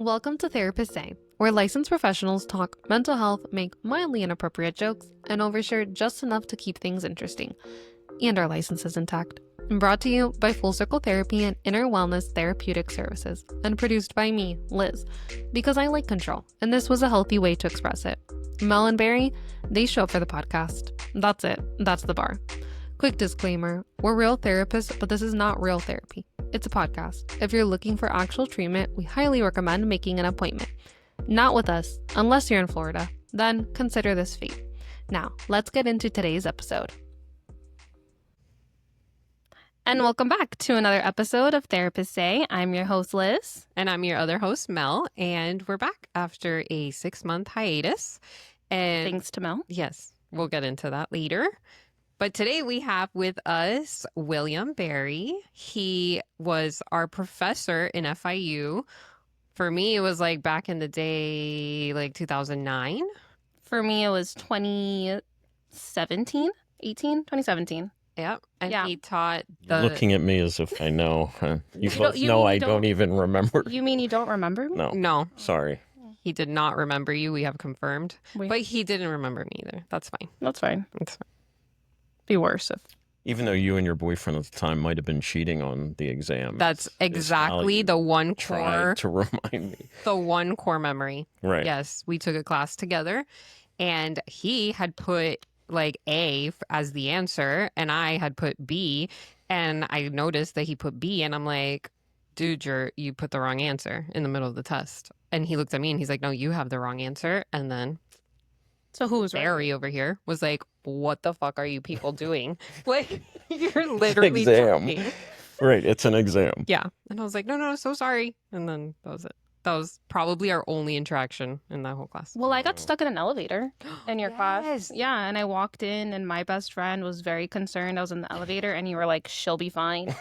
Welcome to Therapist Say, where licensed professionals talk mental health, make mildly inappropriate jokes, and overshare just enough to keep things interesting. And our license is intact. Brought to you by Full Circle Therapy and Inner Wellness Therapeutic Services, and produced by me, Liz, because I like control, and this was a healthy way to express it. Mel and Barry, they show up for the podcast. That's it. That's the bar. Quick disclaimer, we're real therapists, but this is not real therapy. It's a podcast. If you're looking for actual treatment, we highly recommend making an appointment. Not with us, unless you're in Florida. Then consider this fate. Now, let's get into today's episode. And welcome back to another episode of Therapist Say. I'm your host, Liz. And I'm your other host, Mel. And we're back after a 6-month hiatus. And Thanks to Mel. yes, we'll get into that later. But today we have with us William Barry. He was our professor in FIU. For me, it was like back in the day, like 2009. For me, it was 2017. Yep. And Yeah. he taught You're looking at me as if I know. You don't- both you know mean I you don't don't- even remember. You mean you don't remember me? No, No, sorry. he did not remember you. We have confirmed. Wait, But he didn't remember me either. That's fine. that's fine. That's fine. Be worse if Even though you and your boyfriend at the time might have been cheating on the exam. That's is how exactly you the one tried core, to remind me. the one core memory. Right. Yes, we took a class together, and he had put like as the answer, and I had put B, and I noticed that he put B, and I'm like, dude, you put the wrong answer in the middle of the test. And he looked at me and he's like, no, you have the wrong answer. And then so. Who was right? Barry over here was like, what the fuck are you people doing? Like, you're literally exam. joking. Right. It's an exam. Yeah. And I was like, no, so sorry. And then that was it. That was probably our only interaction in that whole class. Well, I got stuck in an elevator in your class. Yes. Yeah, and I walked in, and my best friend was very concerned. I was in the elevator, and you were like, "She'll be fine."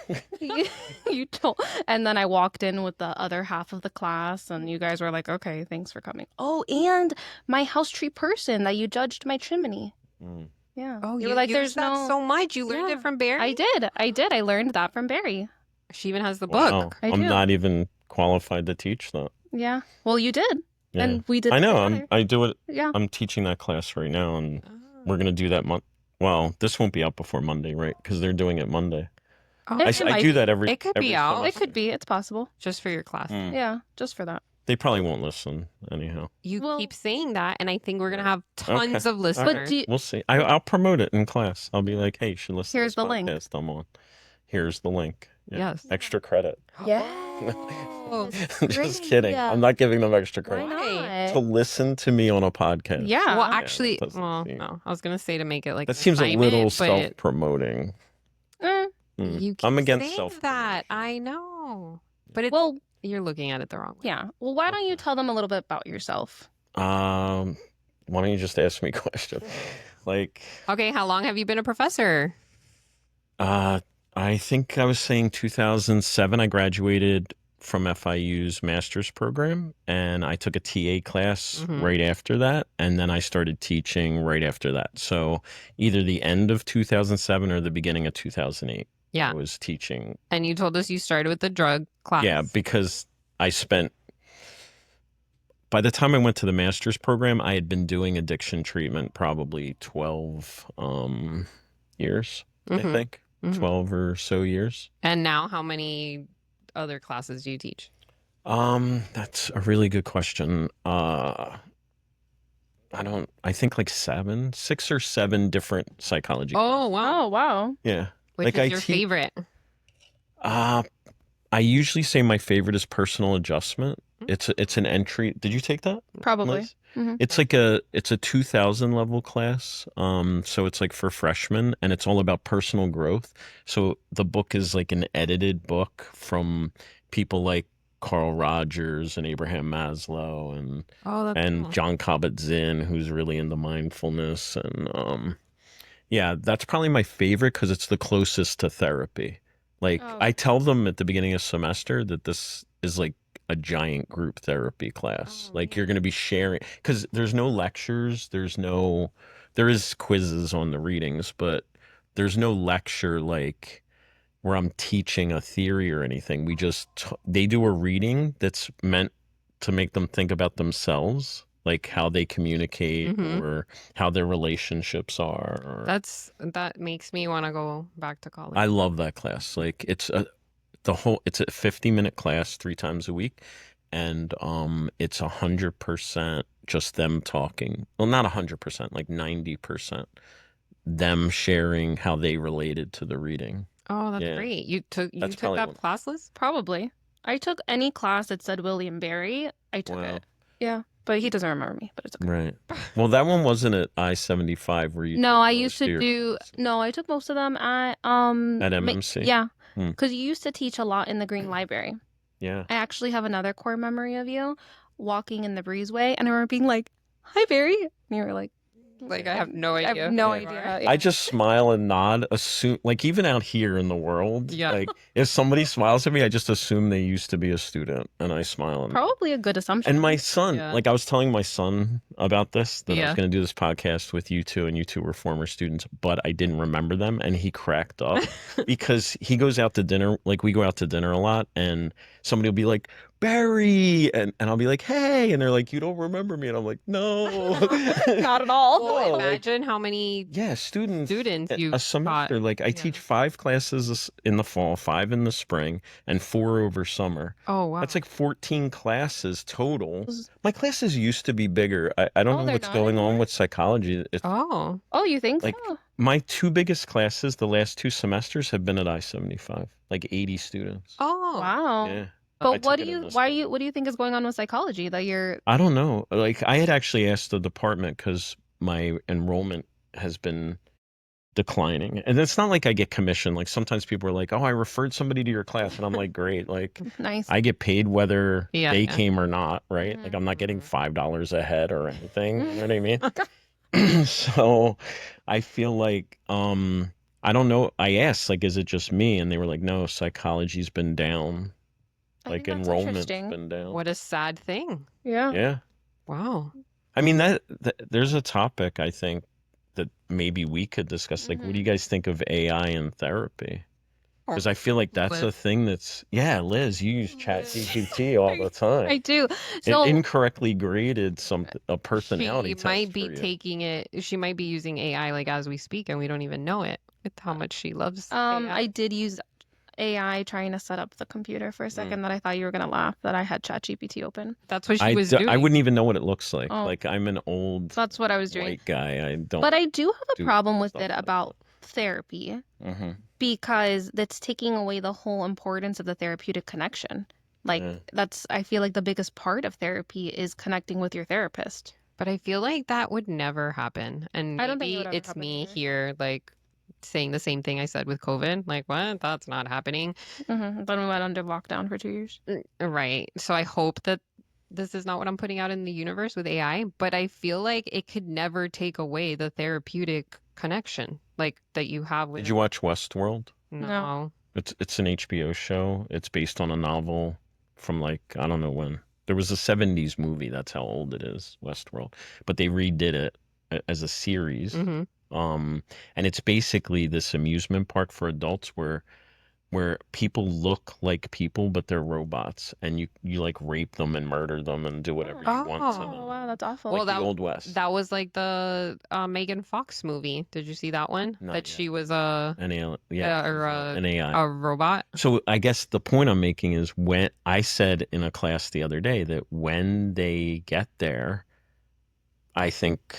you told, and then I walked in with the other half of the class, and you guys were like, "Okay, thanks for coming." Oh, and my house tree person that you judged my chimney. Mm. Yeah. Oh, you were like, used "There's that no." so much. You learned Yeah. it from Barry? I did. I learned that from Barry. She even has the book. Wow. I I'm do. not even qualified to teach that. Yeah. Well, you did, Yeah. and we did. I know. together. I do it. Yeah. I'm teaching that class right now, and Oh. we're going to do that month. Well, this won't be out before Monday, right? Because they're doing it Monday. Oh, It I might do that every It could every be out. It semester. could be. It's possible. just for your class. Mm. Yeah, just for that. They probably won't listen anyhow. You Well- keep saying that, and I think we're going to have tons of listeners. But do you, We'll see. I'll promote it in class. I'll be like, hey, you should listen Here's to the this link. podcast I'm on. Here's the link. Yeah. Yes. Extra credit. Oh, Just kidding. I'm not giving them extra Why credit. not? To listen to me on a podcast. Yeah. Well, actually, that doesn't well, seem- no. I was going to say to make it like That an seems a little assignment, but self-promoting. Eh, You keep I'm against saying self. that. I know. But it's, well, you're looking at it the wrong way. yeah. Well, why don't you tell them a little bit about yourself? Why don't you just ask me questions? Like, Okay, how long have you been a professor? I think I was saying 2007. I graduated from FIU's master's program, and I took a TA class Mhm. right after that, and then I started teaching right after that. So either the end of 2007 or the beginning of 2008, Yeah. I was teaching. And you told us you started with the drug class. Yeah, because I spent. By the time I went to the master's program, I had been doing addiction treatment probably 12 years, I Mhm. think. Mhm. 12 or so years. And now how many other classes do you teach? That's a really good question. I think like 6 or 7 different psychology. Oh, wow. Oh, wow. Yeah. Which like is I your te- favorite? I usually say my favorite is personal adjustment. Mm. It's an entry. Did you take that? Probably. Liz? Mhm. It's like it's a 2000 level class. So it's like for freshmen, and it's all about personal growth. So the book is like an edited book from people like Carl Rogers and Abraham Maslow and Oh, that's cool. John Kabat-Zinn, who's really into mindfulness. And yeah, that's probably my favorite because it's the closest to therapy. Like Oh. I tell them at the beginning of semester that this is like a giant group therapy class. Oh, Like you're going to be sharing, because there's no lectures, there is quizzes on the readings, but there's no lecture like where I'm teaching a theory or anything. They do a reading that's meant to make them think about themselves, like how they communicate Mhm. or how their relationships are. Or... That makes me want to go back to college. I love that class. Like it's a 50-minute class 3 times a week, and it's 100% just them talking. Well, not 100%, like 90% them sharing how they related to the reading. Oh, that's Yeah. great. You took That's that probably class, Liz? Probably. I took any class that said William Barry. I took Wow. it. Yeah, but he doesn't remember me. But it's okay. Right. Well, that one wasn't at I-75 where you No, took I most used to of your do. classes. No, I took most of them at At MMC. Yeah, Hmm. because you used to teach a lot in the Green Library. Yeah. I actually have another core memory of you walking in the breezeway, and I remember being like, "Hi, Barry," and you were like, Like, I have no I idea. have no who you idea. are. Yeah. I just smile and nod, assume, like even out here in the world, Yeah. like if somebody smiles at me, I just assume they used to be a student, and I smile and nod. Probably a good assumption. And my son, Yeah. like I was telling my son about this, that I was Yeah. going to do this podcast with you two, and you two were former students, but I didn't remember them, and he cracked up because he goes out to dinner, like we go out to dinner a lot, and somebody will be like, Barry, and I'll be like, hey, and they're like, you don't remember me, and I'm like, no. Not at all. Well, No, like- imagine how many Yeah, students you've a semester. taught. Like I teach 5 classes in the fall, 5 in the spring, and 4 over summer. Oh, wow. That's like 14 classes total. My classes used to be bigger. I don't Oh, know they're what's not going on anymore? with psychology. Oh. Oh, you think Like, so? my 2 biggest classes the last 2 semesters have been at I-75, like 80 students. Oh. Wow. Yeah. I But took what it do in you? this Why fall. you? What do you think is going on with psychology that you're? I don't know. Like I had actually asked the department because my enrollment has been declining. And it's not like I get commission. Like sometimes people are like, oh, I referred somebody to your class. And I'm like, great. Like Nice. I get paid whether Yeah, they yeah. came or not, right? Like I'm not getting $5 a head or anything. You know what I mean? So I feel like I don't know. I asked, like, is it just me? And they were like, no, psychology's been down. I Like think that's enrollment's interesting. been down. What a sad thing. Yeah. Yeah. Wow. I mean that there's a topic I think that maybe we could discuss. Like, what do you guys think of AI in therapy? Because I feel like that's a Liz. thing that's Liz, you use ChatGPT all the time. I do. It So incorrectly graded a personality She test might for be you. taking it. She might be using AI like as we speak, and we don't even know it. With how much she loves AI. I did use AI trying to set up the computer for a second that I thought you were gonna laugh that I had ChatGPT open. That's what she I was doing. I wouldn't even know what it looks like. Oh. Like I'm an old So that's what I was doing. white guy. I don't. But I do have a do problem with stuff it like about therapy Mhm. because that's taking away the whole importance of the therapeutic connection. Like Yeah. I feel like the biggest part of therapy is connecting with your therapist. But I feel like that would never happen. And I don't think it maybe would ever it's happen me either. here, like saying the same thing I said with COVID. Like, what? That's not happening. Then we went under lockdown for 2 years. Right. So I hope that this is not what I'm putting out in the universe with AI, but I feel like it could never take away the therapeutic connection like that you have with Did you watch Westworld? No. It's an HBO show. It's based on a novel from like I don't know when. There was a 70s movie. That's how old it is, Westworld. But they redid it as a series. Hmm. And it's basically this amusement park for adults where people look like people but they're robots, and you like rape them and murder them and do whatever you want to Oh. them. Oh wow, that's awful. Well, Like the Old West. That was like the Megan Fox movie. Did you see that one? Not That yet. she was An AI, an AI. a robot. So I guess the point I'm making is when I said in a class the other day that when they get there, I think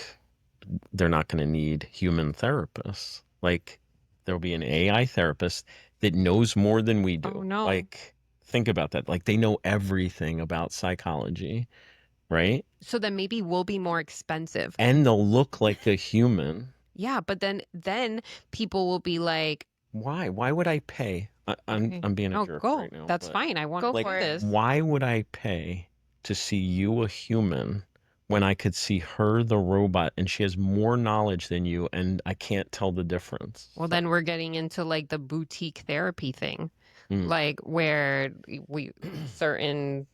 they're not going to need human therapists. Like there'll be an AI therapist that knows more than we do. Oh, no. Like think about that. Like they know everything about psychology, right? So then maybe we'll be more expensive. And they'll look like a human. Yeah, but then people will be like, Why? Why would I pay? Okay. I'm being a "No, jerk go. right now. That's but- fine. I want Go to Like, for do it. this." why would I pay to see you a human when I could see her the robot and she has more knowledge than you and I can't tell the difference? Well, then we're getting into like the boutique therapy thing, like where we certain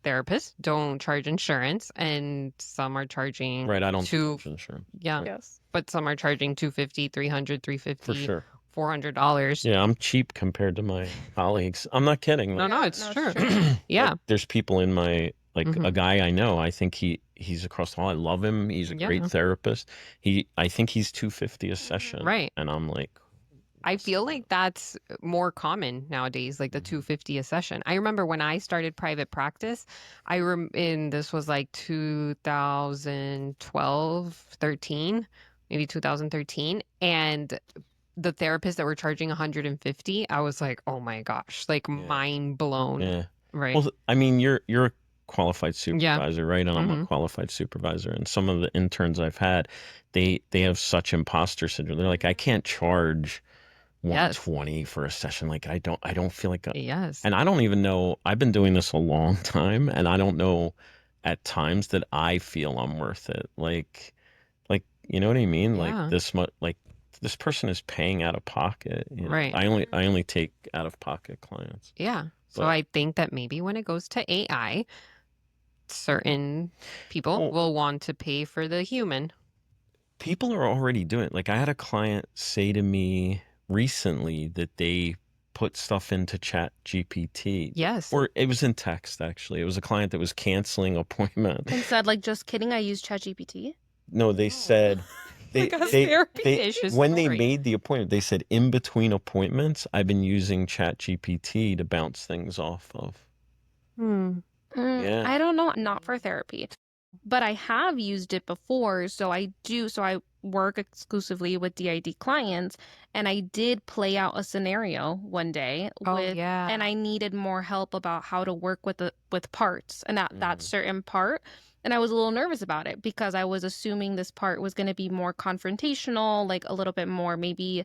therapists don't charge insurance, and some are charging Right, I don't two. charge insurance. Yeah, Yes. but some are charging $250, $300, $350, For sure. $400. Yeah, I'm cheap compared to my colleagues. I'm not kidding. No, Like, no, it's no, true. it's true. Yeah. like, there's people in my Like a guy I know, I think he's across the hall. I love him. He's a great Yeah. therapist. I think he's $250 a session. Right. And I'm like, I feel like that's more common nowadays, like the 250 a session. I remember when I started private practice, and this was like 2012, 13, maybe 2013, and the therapists that were charging 150, I was like, oh my gosh, like mind blown. yeah. Right. Well, I mean, you're a qualified Yeah. supervisor, right? And I'm a qualified supervisor. And some of the interns I've had, they have such imposter syndrome. They're like, I can't charge Yes. 120 for a session. Like I don't feel like Yes. and I don't even know. I've been doing this a long time, and I don't know at times that I feel I'm worth it. Like you know what I mean? Yeah. Like this much. Like this person is paying out of pocket. You know? Right. I only take out of pocket clients. Yeah. So But- I think that maybe when it goes to AI, certain people Well- will want to pay for the human. People are already doing it. Like I had a client say to me recently that they put stuff into Chat GPT. Yes. Or it was in text, actually. It was a client that was canceling appointment. And said, like, just kidding, I use ChatGPT. No, they said they Like a therapy-ish when they story. made the appointment, they said in between appointments, I've been using Chat GPT to bounce things off of. Yeah. I don't know, not for therapy, but I have used it before. So I work exclusively with DID clients, and I did play out a scenario one day yeah. and I needed more help about how to work with parts and that certain part. And I was a little nervous about it because I was assuming this part was going to be more confrontational, like a little bit more maybe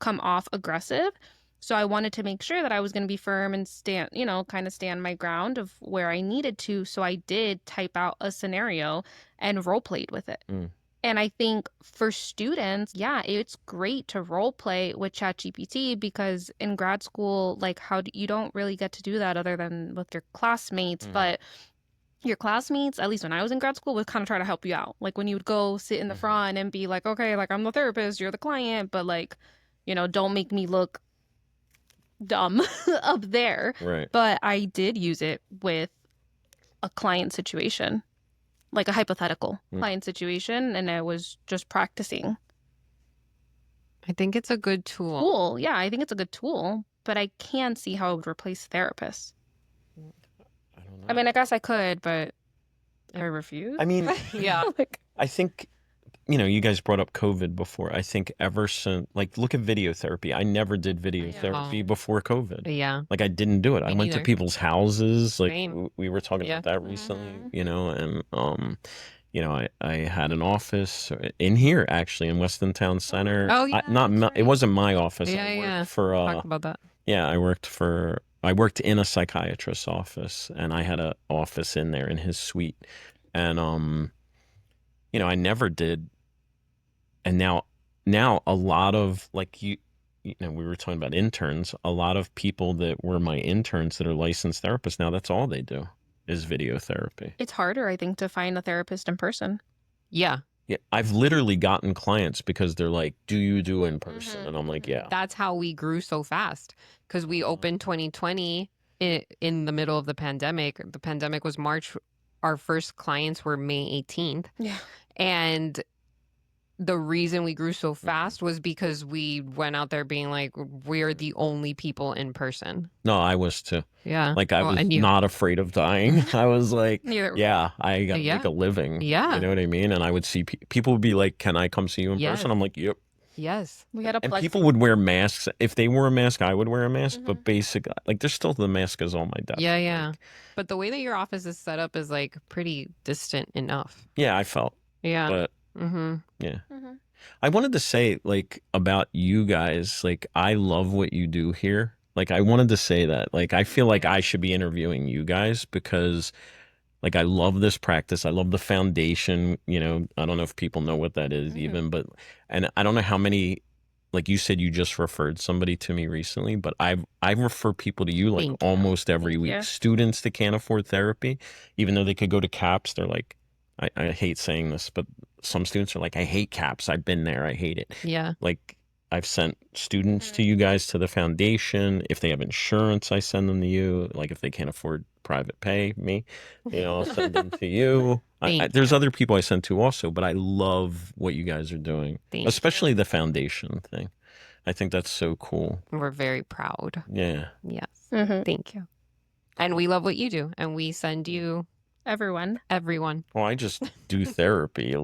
come off aggressive. So I wanted to make sure that I was going to be firm and kind of stand my ground of where I needed to. So I did type out a scenario and role played with it. And I think for students, yeah, it's great to role play with ChatGPT because in grad school, like you don't really get to do that other than with your classmates. But your classmates, at least when I was in grad school, would kind of try to help you out. Like when you would go sit in the front and be like, okay, like I'm the therapist, you're the client, but like, don't make me look dumb up there. Right. But I did use it with a client situation, like a hypothetical client situation, and I was just practicing. I think it's a good tool. Cool. Yeah, I think it's a good tool, but I can see how it would replace therapists. I don't know. I mean, I guess I could, but I refuse. I mean, Yeah. Like, I think, you guys brought up COVID before. I think ever since, like, look at video therapy. I never did video therapy before COVID. Yeah. Like, I didn't do it. I Me went to neither. people's houses. Like, Same. we were talking Yeah. about that recently, and, I had an office in here, actually, in Weston Town Center. Oh, yeah, It wasn't my office. Yeah, I worked yeah. for, Talk about that. yeah, I worked in a psychiatrist's office, and I had an office in there in his suite. And, I never did. And now a lot of, like, we were talking about interns, a lot of people that were my interns that are licensed therapists, now that's all they do is video therapy. it's harder, I think, to find a therapist in person. Yeah. Yeah, I've literally gotten clients because they're like, do you do in person? And I'm like, yeah. That's how we grew so fast because we opened 2020 in the middle of the pandemic. The pandemic was March. Our first clients were May 18th. Yeah. And the reason we grew so fast was because we went out there being like, we're the only people in person. No, I was too. Yeah. Like, I Well, was and you- not afraid of dying. I was like, Neither. yeah, I got to Yeah. make a living. Yeah. You know what I mean? And I would see people would be like, can I come see you in Yes. person? I'm like, yep. Yes. We had a And people would wear masks. If they wore a mask, I would wear a mask. But basically, like, there's still the mask is on my desk. Yeah, yeah. But the way that your office is set up is like pretty distant enough. Yeah, I felt. Yeah. But Mm-hmm. I wanted to say, like, about you guys, like, I love what you do here. Like, I wanted to say that. Like, I feel like I should be interviewing you guys because, like, I love this practice. I love the foundation. I don't know if people know what that is even, but, and I don't know how many, like you said, you just referred somebody to me recently, but I refer people to you like Thank you. almost every week. you. Students that can't afford therapy, even though they could go to CAPS, they're like, I hate saying this, but some students are like, I hate CAPS. I've been there. I hate it. Yeah. Like, I've sent students to you guys, to the foundation. If they have insurance, I send them to you. Like if they can't afford private pay, me, I'll send them to you. There's other people I send to also, but I love what you guys are doing, especially the foundation thing. I think that's so cool. We're very proud. Yeah. Yes. Thank you. And we love what you do. And we send you Everyone. Well, I just do therapy,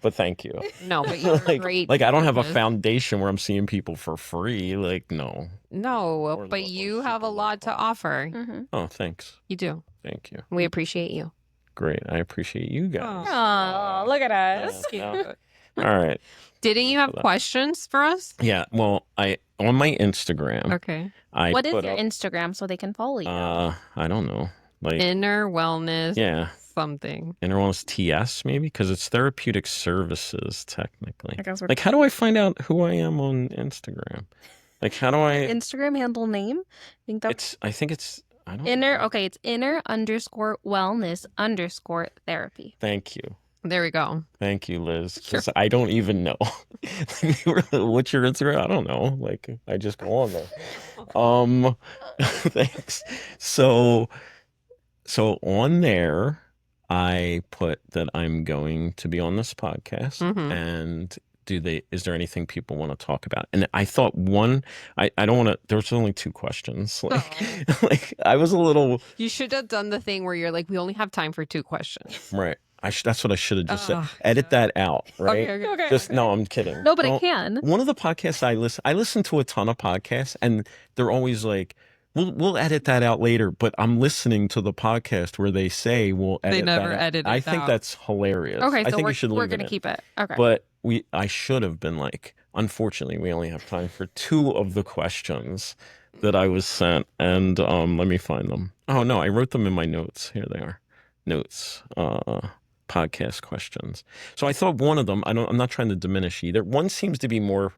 but thank you. No, but you're great. Like I don't have a foundation where I'm seeing people for free. Like, no. No, but you have a lot to offer. Oh, thanks. You do. Thank you. We appreciate you. Great. I appreciate you guys. Oh, look at us. All right. Didn't you have questions for us? Yeah. Well, on my Instagram. Okay. What is your Instagram so they can follow you? I don't know. Like Inner Wellness. Yeah. Something. Inner Wellness TS maybe, because it's therapeutic services technically. I guess like, how do I find out who I am on Instagram? Like, how do I? Instagram handle name? I think it's. I don't. Inner. Okay, it's inner_wellness_therapy. Thank you. There we go. Thank you, Liz. Because I don't even know. What's your Instagram? I don't know. Like, I just go on there. Thanks. So on there, I put that I'm going to be on this podcast, and is there anything people want to talk about? And I thought I don't want to. There's only 2 questions. Like I was a little. You should have done the thing where you're like, we only have time for 2 questions. Right. That's what I should have just said. Edit that out, right? Okay. No, I'm kidding. No, but I can. One of the podcasts I listen to a ton of podcasts, and they're always like, we'll edit that out later. But I'm listening to the podcast where they say we'll edit. They never edit it out. I think that's hilarious. Okay, I so think we're going to keep it. Okay. But I should have been like, unfortunately, we only have time for 2 of the questions that I was sent, and let me find them. Oh no, I wrote them in my notes. Here they are. Notes. Podcast questions. So I thought one of them, I'm not trying to diminish either. One seems to be more,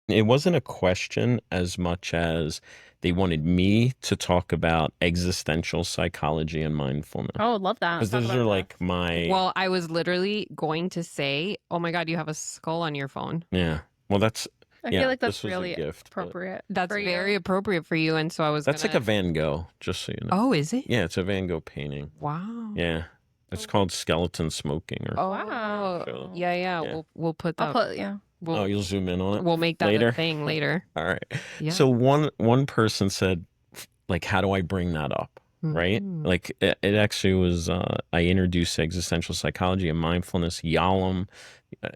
it wasn't a question as much as they wanted me to talk about existential psychology and mindfulness. Oh, love that. Because those are like my... Well, I was literally going to say, oh my God, you have a skull on your phone. Yeah. Well, that's... I feel like that's really gift, appropriate. That's very appropriate for you. And so I was That's like a Van Gogh, just so you know. Oh, is it? Yeah, it's a Van Gogh painting. Wow. Yeah. It's called skeleton smoking. Oh, wow. Yeah. We'll put that. You'll zoom in on it? We'll make that later? a thing later. All right. Yeah. So one person said, like, how do I bring that up? Right? Like, it actually was, I introduced existential psychology and mindfulness. Yalom,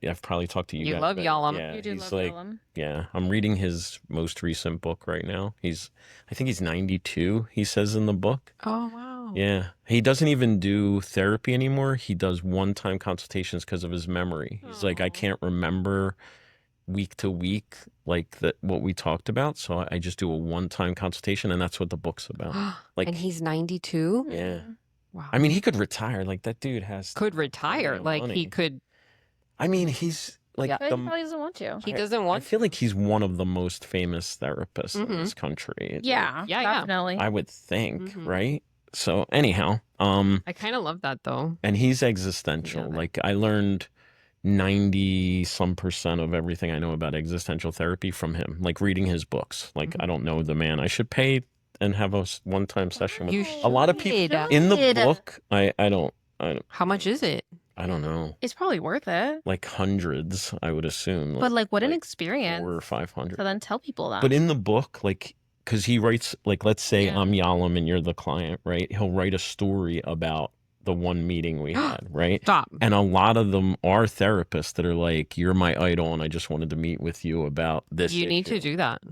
I've probably talked to you guys. You love Yalom. Yeah, you do love Yalom. Yeah, I'm reading his most recent book right now. I think he's 92, he says in the book. Oh, wow. Yeah. He doesn't even do therapy anymore. He does one-time consultations because of his memory. He's like, I can't remember week to week like what we talked about, so I just do a one-time consultation, and that's what the book's about. Like, and he's 92. Yeah. Wow. I mean, he could retire. Like, that dude could retire. Like, money. He could. I mean, he's like he probably doesn't want to. He doesn't want. I feel like he's one of the most famous therapists in this country. Yeah, definitely. I would think, right? So anyhow, I kind of love that though. And he's existential. Like, I learned 90% of everything I know about existential therapy from him, like reading his books. Like, I don't know the man. I should pay and have a one-time session with a lot of people in the book. I don't. How much is it? I don't know. It's probably worth it. Like hundreds, I would assume. But like, what an experience. 400 or 500. So then tell people that. But in the book, like, because he writes, like, let's say I'm Yalom and you're the client, right? He'll write a story about the one meeting we had, right? Stop. And a lot of them are therapists that are like, you're my idol and I just wanted to meet with you about this. You need to do that.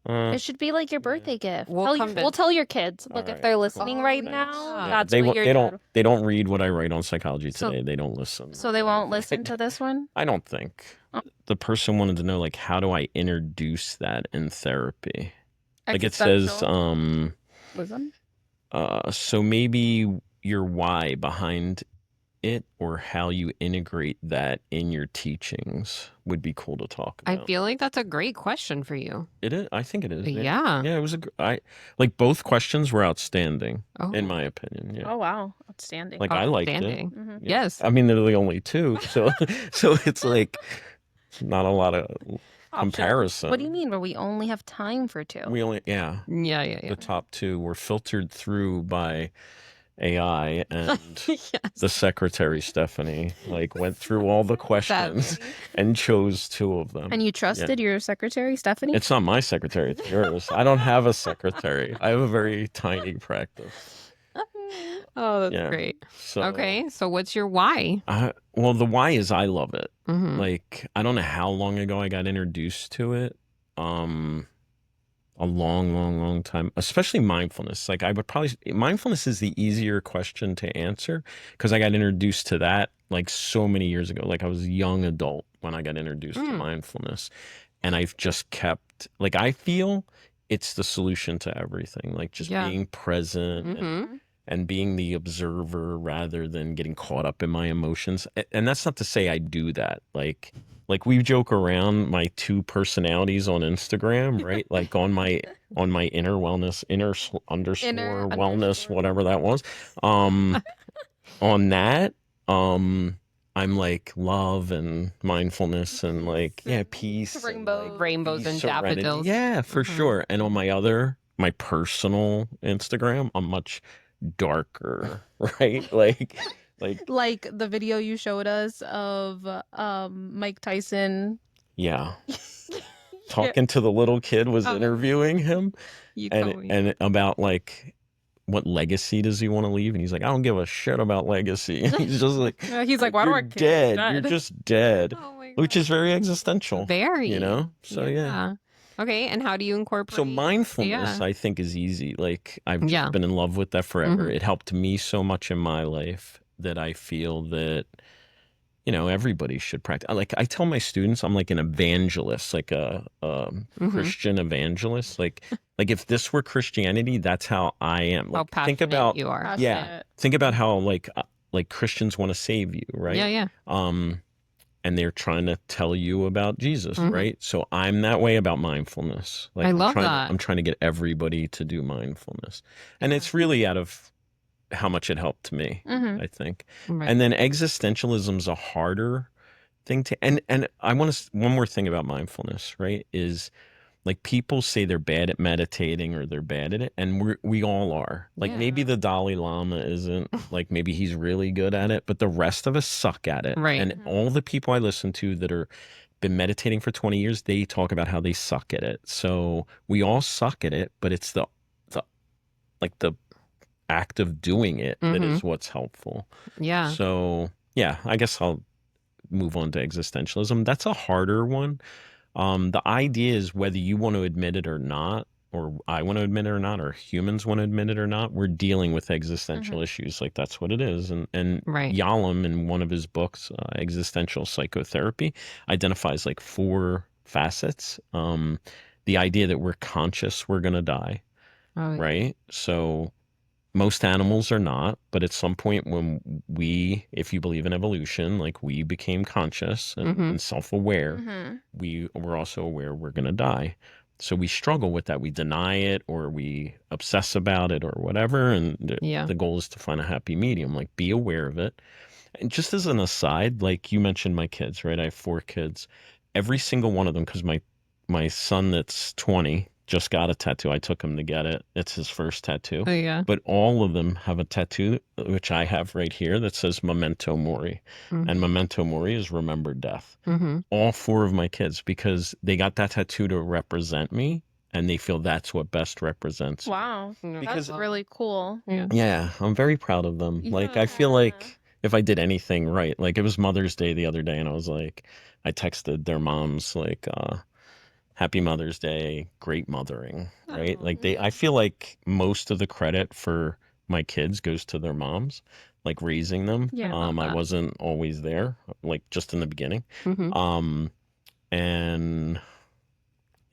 It should be like your birthday gift. We'll tell your kids. Look, if they're listening right now, that's they what you're they don't read what I write on Psychology Today. They don't listen. So they won't listen to this one? I don't think. The person wanted to know, like, how do I introduce that in therapy? Like, it says, so maybe your why behind it or how you integrate that in your teachings would be cool to talk about. I feel like that's a great question for you. It is. I think it is. Yeah. Yeah, it was like both questions were outstanding in my opinion. Yeah. Oh, wow. Outstanding. Like, I liked it. Mm-hmm. Yes. I mean, they're the only 2. So it's like not a lot of comparison. What do you mean? Where we only have time for two? We only, yeah. Yeah. The top two were filtered through by AI, and Yes. the secretary, Stephanie, like went through all the questions and chose two of them. And you trusted your secretary, Stephanie? It's not my secretary, it's yours. I don't have a secretary. I have a very tiny practice. Oh, that's Yeah. great. So, Okay, so what's your why? well, the why is I love it. Mhm. Like, I don't know how long ago I got introduced to it. A long time, especially mindfulness. Like, I would probably, mindfulness is the easier question to answer because I got introduced to that like so many years ago. Like, I was a young adult when I got introduced to mindfulness, and I've just kept, like, I feel it's the solution to everything. Like, just being present and being the observer rather than getting caught up in my emotions. And that's not to say I do that. Like we joke around my two personalities on Instagram, right? Like on my inner wellness, underscore wellness, whatever that was. On that, I'm like love and mindfulness and like, yeah, peace. Rainbows and serenity. daffodils. Yeah, for sure. And on my personal Instagram, I'm much darker, right? Like Like the video you showed us of Mike Tyson. Yeah. Talking to the little kid was interviewing him and about like what legacy does he want to leave, and he's like, I don't give a shit about legacy. And he's just like, he's like, why do I care? dead? You're just dead. Oh my God. Which is very existential. Very. You know? So yeah. Okay, and how do you incorporate? So mindfulness, I think, is easy. Like, I've just been in love with that forever. It helped me so much in my life that I feel that, you know, everybody should practice. Like, I tell my students, I'm like an evangelist, like a Christian evangelist. Like if this were Christianity, that's how I am. Like, how passionate think about you are. Yeah, think about how like Christians want to save you, right? Yeah. And they're trying to tell you about Jesus, right? So I'm that way about mindfulness. Like, I love that. I'm trying to get everybody to do mindfulness, and it's really out of how much it helped me, I think. Right. And then existentialism's a harder thing to, and I want to, one more thing about mindfulness, right, is like people say they're bad at meditating or they're bad at it, and we all are. Like maybe the Dalai Lama isn't, like maybe he's really good at it, but the rest of us suck at it. Right. And all the people I listen to that are been meditating for 20 years, they talk about how they suck at it. So we all suck at it, but it's the act of doing it that is what's helpful. Yeah. So yeah, I guess I'll move on to existentialism. That's a harder one. The idea is whether you want to admit it or not, or I want to admit it or not, or humans want to admit it or not, we're dealing with existential issues. Like, that's what it is. And Yalom, in one of his books, Existential Psychotherapy, identifies like 4 facets. The idea that we're conscious we're going to die, right? So most animals are not, but at some point when we, if you believe in evolution, like we became conscious and self-aware, we were also aware we're going to die. So we struggle with that. We deny it or we obsess about it or whatever. And the goal is to find a happy medium, like be aware of it. And just as an aside, like you mentioned my kids, right? I have 4 kids. Every single one of them, because my son that's 20 just got a tattoo. I took him to get it. It's his first tattoo. Oh, yeah. But all of them have a tattoo, which I have right here, that says Memento Mori. And Memento Mori is remember death. All 4 of my kids, because they got that tattoo to represent me, and they feel that's what best represents me. Wow. Because That's really cool. Yeah, I'm very proud of them. Like, I feel like if I did anything right, like it was Mother's Day the other day, and I was like, I texted their moms, like, Happy Mother's Day, great mothering, right? Like I feel like most of the credit for my kids goes to their moms, like raising them. I wasn't always there, like just in the beginning. And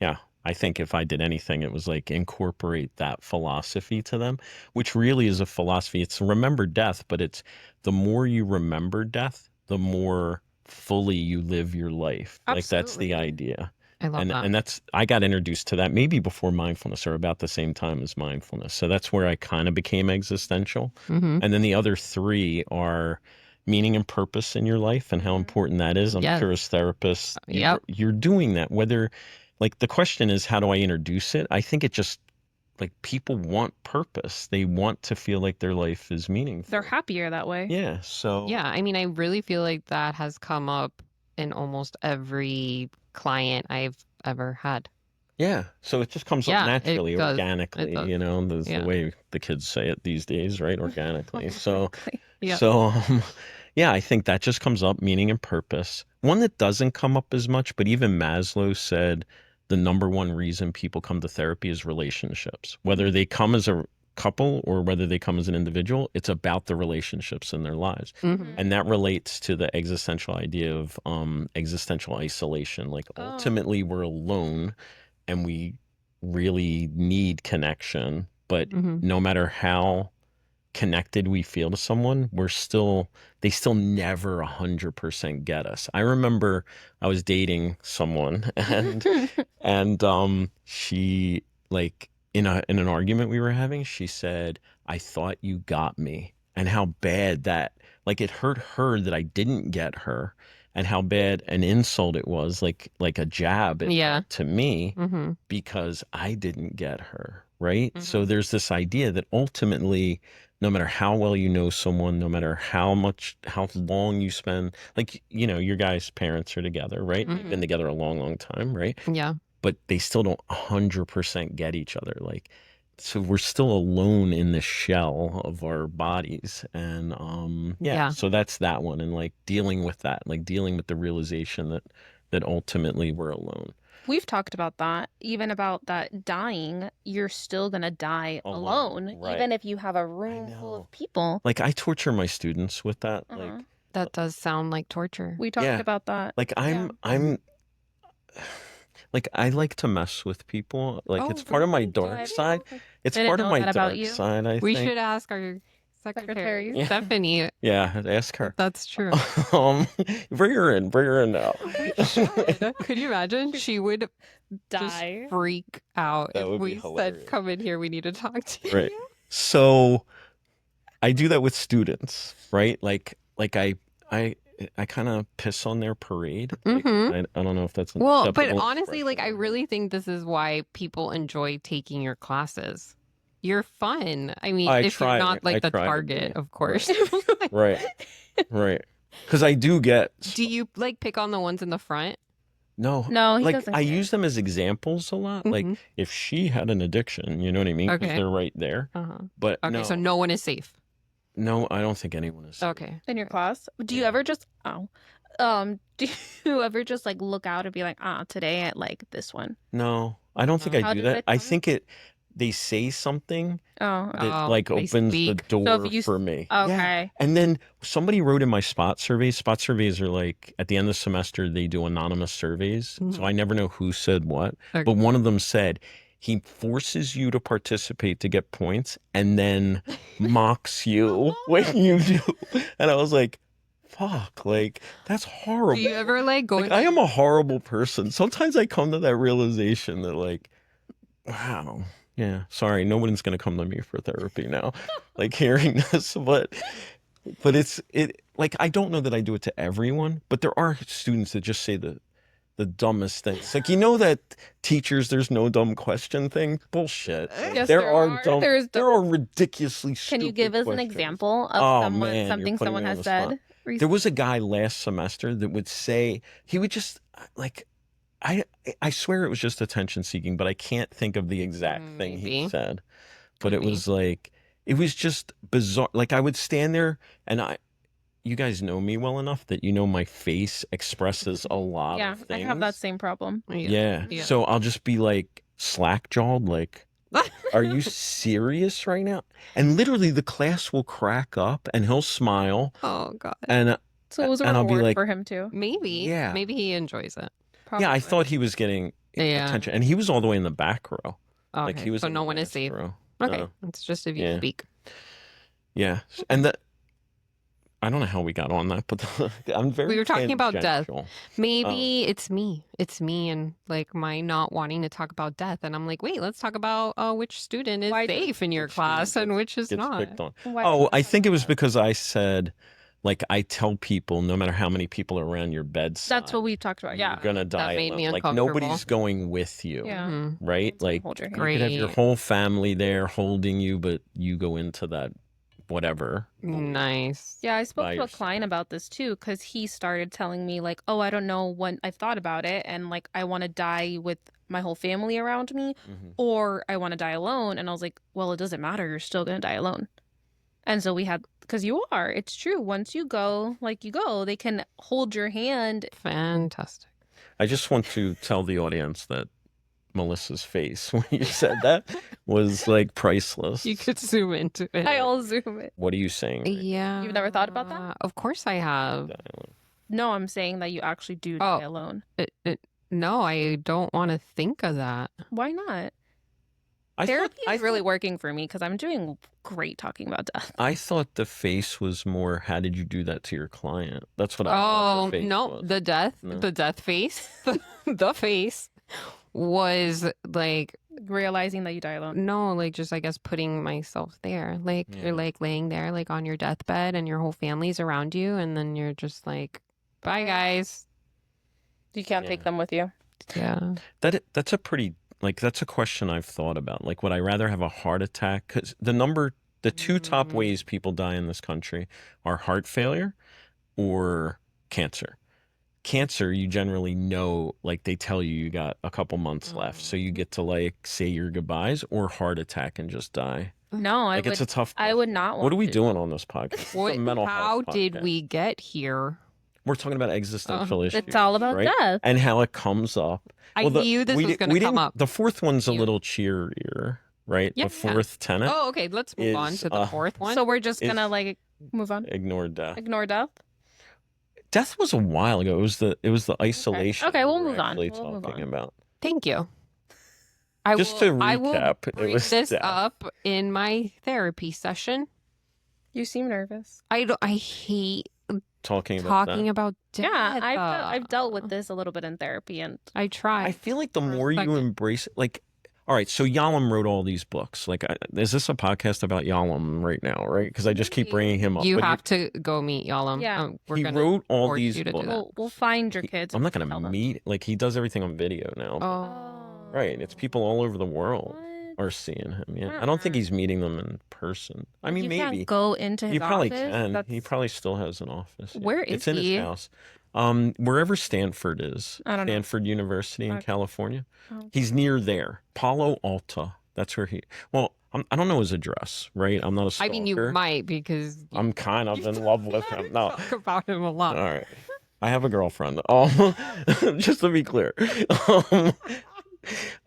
yeah, I think if I did anything, it was like incorporate that philosophy to them, which really is a philosophy. It's remember death, but it's the more you remember death, the more fully you live your life. Absolutely. Like that's the idea. I love that. And that's, I got introduced to that maybe before mindfulness or about the same time as mindfulness. So that's where I kind of became existential. And then the other 3 are meaning and purpose in your life and how important that is. I'm Yes. sure as therapists, Yep. you're doing that. Whether, like, the question is, how do I introduce it? I think it just, like, people want purpose. They want to feel like their life is meaningful. They're happier that way. Yeah. So Yeah, I mean, I really feel like that has come up in almost every client I've ever had. yeah. So it just comes Yeah, up it naturally, does. organically. It does. You know, there's Yeah. the way the kids say it these days, right? Organically. So. Yeah. So, yeah, I think that just comes up, meaning and purpose. One that doesn't come up as much, but even Maslow said the number one reason people come to therapy is relationships. Whether they come as a couple or whether they come as an individual, it's about the relationships in their lives. Mhm. And that relates to the existential idea of existential isolation. Like, Oh. ultimately, we're alone and we really need connection. But Mhm. no matter how connected we feel to someone, they still never 100% get us. I remember I was dating someone and she, like, in an argument we were having, she said, "I thought you got me." And how bad that, like, it hurt her that I didn't get her, and how bad an insult it was, like a jab it Yeah. felt to me Mhm. because I didn't get her, right? So Mhm. there's this idea that ultimately, no matter how well you know someone, no matter how long you spend, like, you know, your guys' parents are together, right? They've been Mhm. together a long, long time, right? Yeah. But they still don't 100% get each other. Like, so we're still alone in the shell of our bodies. And Yeah. so that's that one. And, like, dealing with that, like dealing with the realization that ultimately we're alone. We've talked about that, even about that dying, you're still going to die alone, right. even if you have a room full know. of people. Like, I torture my students with that. Uh-huh. Like, That does sound like torture. We talked Yeah. about that. like Yeah. I'm like, I like to mess with people. Like, Oh, it's part of my really? dark side. It's Didn't part of know my that about dark you. side, I We think. should ask our secretary, Secretary. Stephanie. Yeah, ask her. if That's true. Bring her in now. Could you imagine? She would Die. just freak out That if would be we hilarious. said, "Come in here, we need to talk to Right. you." So I do that with students, right? Like I kind of piss on their parade. Like, Mhm. I don't know if that's an Well, but acceptable honestly, like, I expression. really think this is why people enjoy taking your classes. You're fun. I mean, I if you're try- not like I the try to target, be. of course. Right. Because I do get Do you like pick on the ones in the front? no, No, he like, doesn't I care. use them as examples a lot. Like, Mhm. if she had an addiction, you know what I mean? 'Cause Okay. they're right there. Uh-huh. But Okay, so no one is safe. no, I don't think anyone is. Okay. In your class? Do you Yeah. ever just do you ever just like look out and be like, today I like this one? No, I don't think No. I How do does that. it I come? think they say something Oh, that, Oh, like, they opens the speak. So door if you for me. Yeah. okay. And then somebody wrote in my spot surveys. Spot surveys are like, at the end of the semester, they do anonymous surveys. Mhm. So I never know who said what. Okay. But one of them said, he forces you to participate to get points and then mocks you when you do. And I was like, fuck, like, that's horrible. Do you ever like go Like, I am a horrible person. Sometimes I come to that realization that, like, wow, yeah, sorry, no one's gonna come to me for therapy now. Like, hearing this, but like, I don't know that I do it to everyone, but there are students that just say the dumbest things. Like, you know that teachers, there's no dumb question thing? Bullshit. Yes, there are dumb. There's There are ridiculously stupid Can you give us an questions. example of Oh, someone man, you're something putting someone me on has the spot. said recently? There was a guy last semester that would say, he would just, like, I swear it was just attention seeking, but I can't think of the exact thing he Maybe. said. But Could it be. was like, it was just bizarre. Like, I would stand there and you guys know me well enough that you know my face expresses a lot Yeah, of I things. have that same problem. Yeah. Yeah. So I'll just be like slack jawed, like, are you serious right now? And literally the class will crack up and he'll smile Oh God. and So it was a And I'll be reward like, for him too. Maybe. Yeah. Maybe he enjoys it. yeah, I Probably. thought he was getting Yeah. attention, and he was all the way in the back row. Okay. Like, he was so in no the one is last safe. row. Okay. No. It's just if you Yeah. speak. Yeah, and that, I don't know how we got on that, but I'm very. We were talking about death. tangential. Maybe it's me. It's me and like my not wanting to talk about death. And I'm like, wait, let's talk about which student is Why do- safe in your Which class student and which is Gets not. picked on. Why Oh, do you I talk think it about was that? because I said Like I tell people, no matter how many people are around your bedside, That's what we talked about. you're Yeah. gonna die made me alone. Like uncomfortable. nobody's going with you, Yeah. Mhm. right? Someone's gonna Like hold your you hand. could have your Great. whole family there holding you, but you go into that whatever. Nice. Yeah, I spoke by to a yourself. client about this too, because he started telling me like, oh, I don't know when I've thought about it, and like I want to die with my whole family around me, or I want to die alone. And I was like, well, it doesn't matter. You're still gonna die alone. And so we had, because you are, it's true. Once you go, like you go, they can hold your hand. Fantastic. I just want to tell the audience that Melissa's face when you said that was like priceless. You could zoom into it. I'll zoom it. What are you saying? right Yeah. You've never thought about that? Of course I have. now? No, I'm saying that you actually do die Oh. alone. No, I don't want to think of that. Why not? I Therapy thought, is really working for me because I'm doing great talking about death. I thought the face was more. How did you do that to your client? That's what I Oh thought. The face no, was. the death face. the face was like Realizing that you die alone. no, like just I guess putting myself there. Like Yeah. you're like laying there like on your deathbed and your whole family's around you and then you're just like, bye guys. You can't take Yeah. them with you. Yeah. That's a pretty like that's a question I've thought about. Like, would I rather have a heart attack? Because the two top ways people die in this country are heart failure or cancer. Cancer, you generally know, like they tell you got a couple months left, so you get to like say your goodbyes, or heart attack and just die. No, Like it's a tough. I would question. not want What are we to. doing on this podcast? It's a mental How health did podcast. we get here? We're talking about existential issues. It's all about right? death. And how it comes up. I knew this was going to come up. The fourth one's a You- little cheerier, right? Yeah, The yeah. fourth tenet. Oh, okay. Let's move on is, to the fourth one. So we're just Is- gonna like move on. Ignore death. Ignore death. Death was a while ago. It was the isolation. Okay, we'll we were move on. actually We'll move talking on. about. Thank you. Just to I will recap, it bring was this death. up in my therapy session. You seem nervous. I hate Talking about talking that. about death. Yeah, I've dealt with this a little bit in therapy, and I try. I feel like the For a more you second. embrace it, like, all right, so Yalom wrote all these books. Like, is this a podcast about Yalom right now, right? Because I just keep bringing him up. You but have to go meet Yalom. Yeah. We're he gonna wrote all force these you to do books. that. we'll find your kids. I'm not and going tell to them. meet, like, he does everything on video now. Oh. Right. It's people all over the world What? are seeing him. Yeah. I don't think he's meeting them in person. I mean, you maybe. can't go into his He probably office. can. That's... He probably still has an office. Where is it's in he? his house. Wherever Stanford is. I don't know. Stanford University in Okay. California. Oh. He's near there. Palo Alto. That's where he. Well, I don't know his address, right? I'm not a stalker. I mean, you might because I'm kind of in love with him. No. talk about him a lot. All right. I have a girlfriend. Just to be clear.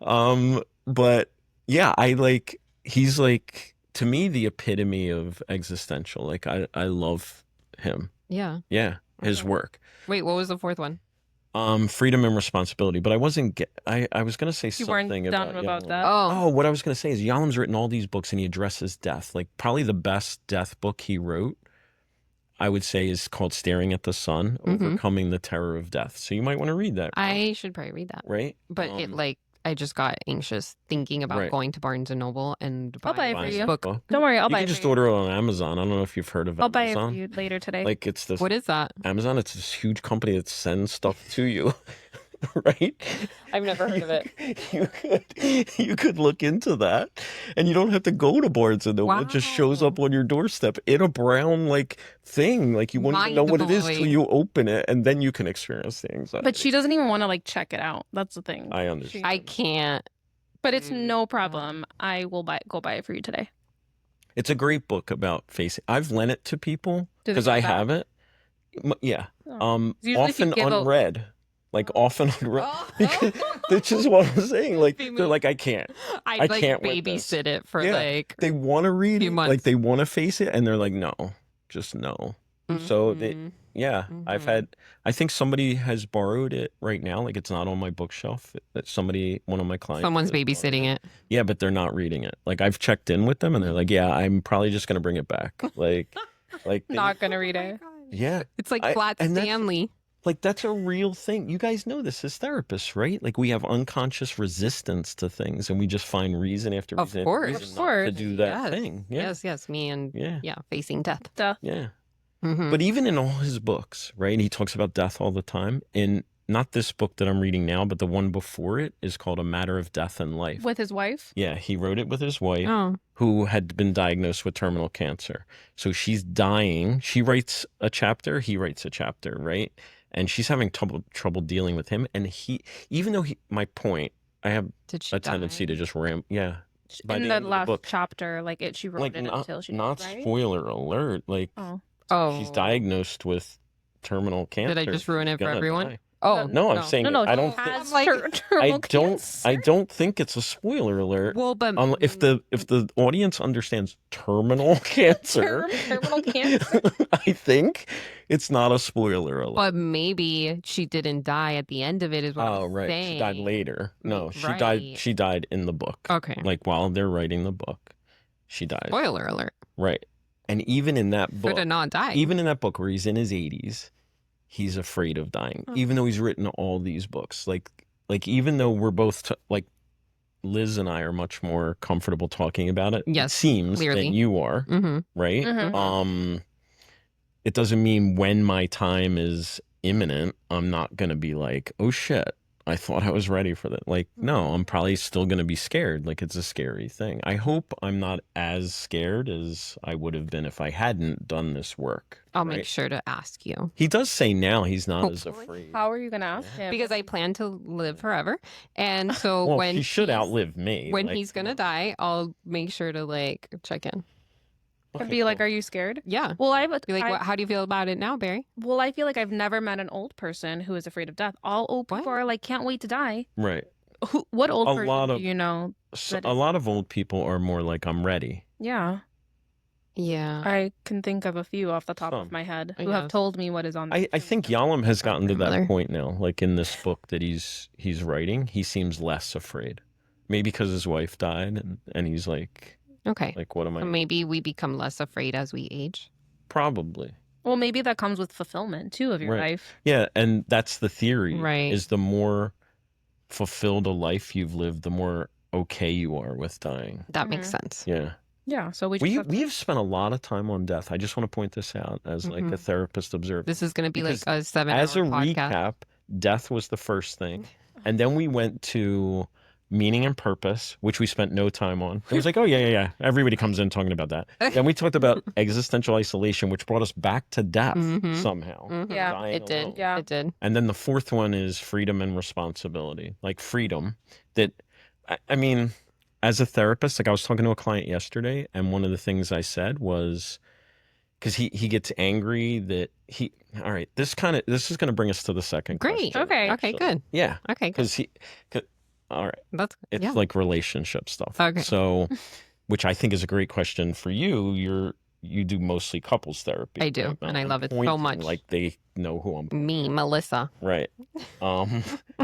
But yeah, he's like, to me, the epitome of existential. Like I love him. Yeah. Yeah. His Okay. work. Wait, what was the fourth one? Freedom and responsibility. But I wasn't, I was going to say You weren't something done about about Yalom. that. Oh, what I was going to say is Yalom's written all these books and he addresses death. Like probably the best death book he wrote, I would say, is called Staring at the Sun, Mhm. Overcoming the Terror of Death. So you might want to read that. I should probably read that. Right? But I just got anxious thinking about Right. going to Barnes and Noble and I'll buy it buying for this you. book. Don't worry, I'll You buy can it just for you. order it on Amazon. I don't know if you've heard of I'll buy it Amazon. for you later today. Like it's this What is that? Amazon. It's this huge company that sends stuff to you, right? I've never heard of it. You could look into that, and you don't have to go to Barnes and Noble. It just shows Wow. up on your doorstep in a brown like thing. Like you wouldn't even know what it is till Mind-blowing. you open it, and then you can experience the anxiety. But she doesn't even want to like check it out. That's the thing. I understand. I can't. But it's no Mm. problem. I will go buy it for you today. It's a great book about facing. I've lent it to people Do they because give I it back? have it. Yeah. Oh. Usually if you Often give a- unread. Like often unread. Oh. Because that's just what I'm saying. Like Be me. they're like, I can't. I I like can't with this. babysit it for Yeah. like They want to read Few it, months. like they want to face it, and they're like, no, just no. So Mhm. yeah, I've Mhm. had. I think somebody has borrowed it right now. Like it's not on my bookshelf. That somebody, one of my clients, Someone's has borrowed babysitting it. Yeah, but they're not reading it. Like I've checked in with them, and they're like, yeah, I'm probably just gonna bring it back. Like they- Not gonna read it. yeah. It's like I- Flat and that's- Stanley. Like that's a real thing. You guys know this as therapists, right? Like we have unconscious resistance to things, and we just find reason after Of reason, course. after reason Of not to course. do that Yes. thing. Yeah, Yes, me and yeah, yeah, facing death. yeah. Mhm. But even in all his books, right? He talks about death all the time. In not this book that I'm reading now, but the one before it is called A Matter of Death and Life. With his wife? Yeah, he wrote it with his wife, Oh. who had been diagnosed with terminal cancer. So she's dying. She writes a chapter, he writes a chapter, right? And she's having trouble dealing with him. And even though my point, I have Did she a tendency die? to just yeah. By In the the end of the last book, chapter, she wrote like it until she not died, right? spoiler alert, like Oh. Oh. she's diagnosed with terminal cancer. Did I just ruin She's it for gonna everyone? die. Oh. No, I'm saying No, I don't she think has like- terminal cancer. I don't think it's a spoiler alert. Well, but If the audience understands terminal cancer, Terminal cancer? I think it's not a spoiler alert. but maybe she didn't die at the end of it. Is what Oh, I'm right. saying. She died later. No, she died. Right. She died in the book. Okay. Like while they're writing the book, she died. Spoiler alert. Right. And even in that Could book, have not died. even in that book where he's in his 80s, he's afraid of dying. Oh. Even though he's written all these books, like even though we're both like Liz and I are much more comfortable talking about it. Yes, it seems clearly. than you are, Mm-hmm. right? Mhm. It doesn't mean when my time is imminent, I'm not gonna be like, oh shit, I thought I was ready for that. Like, no, I'm probably still gonna be scared. Like, it's a scary thing. I hope I'm not as scared as I would have been if I hadn't done this work. I'll right? make sure to ask you. He does say now he's not as Hopefully. afraid. How are you going to ask him? Because I plan to live forever. And so Well, when he should he's- outlive me. When like, he's going to die, I'll make sure to check in. And be like, are you scared? Yeah. Well, Be like, how do you feel about it now, Barry? Well, I feel like I've never met an old person who is afraid of death. All old people What? are like, can't wait to die. right. What old A person lot of- do you know? So, That a is- lot of old people are more like, I'm ready. Yeah, Yeah. I can think of a few off the top Some. of my head I who have guess. told me what is on. I think Yalom has gotten to that Grandmother. point now. Like in this book that he's writing, he seems less afraid. Maybe because his wife died, and he's like, Okay. what am I? So maybe we become less afraid as we age. Probably. Well, maybe that comes with fulfillment too of your Right. life. Yeah, and that's the theory. Right. Is the more fulfilled a life you've lived, the more okay you are with dying. That makes sense. Yeah. Yeah, so we just have to- We've spent a lot of time on death. I just want to point this out as like a Mhm. therapist observer. This is going to be Because like a 7-hour As a podcast. recap, death was the first thing. And then we went to meaning and purpose, which we spent no time on. It was like, oh, yeah. Everybody comes in talking about that. Then we talked about existential isolation, which brought us back to death Mhm. somehow. Mhm. Yeah, Dying It did. alone. Yeah. It did. And then the fourth one is freedom and responsibility. Like freedom that, I mean, as a therapist, like I was talking to a client yesterday, and one of the things I said was, because he gets angry that all right, this is going to bring us to the second Great. question. Okay. Okay, actually. good. Yeah, Okay, good. because all right, That's it's yeah. like relationship stuff. Okay. So, which I think is a great question for you. You do mostly couples therapy. I do, right? and I I'm love it so pointing much. Like they know who I'm. Me, Melissa. Right.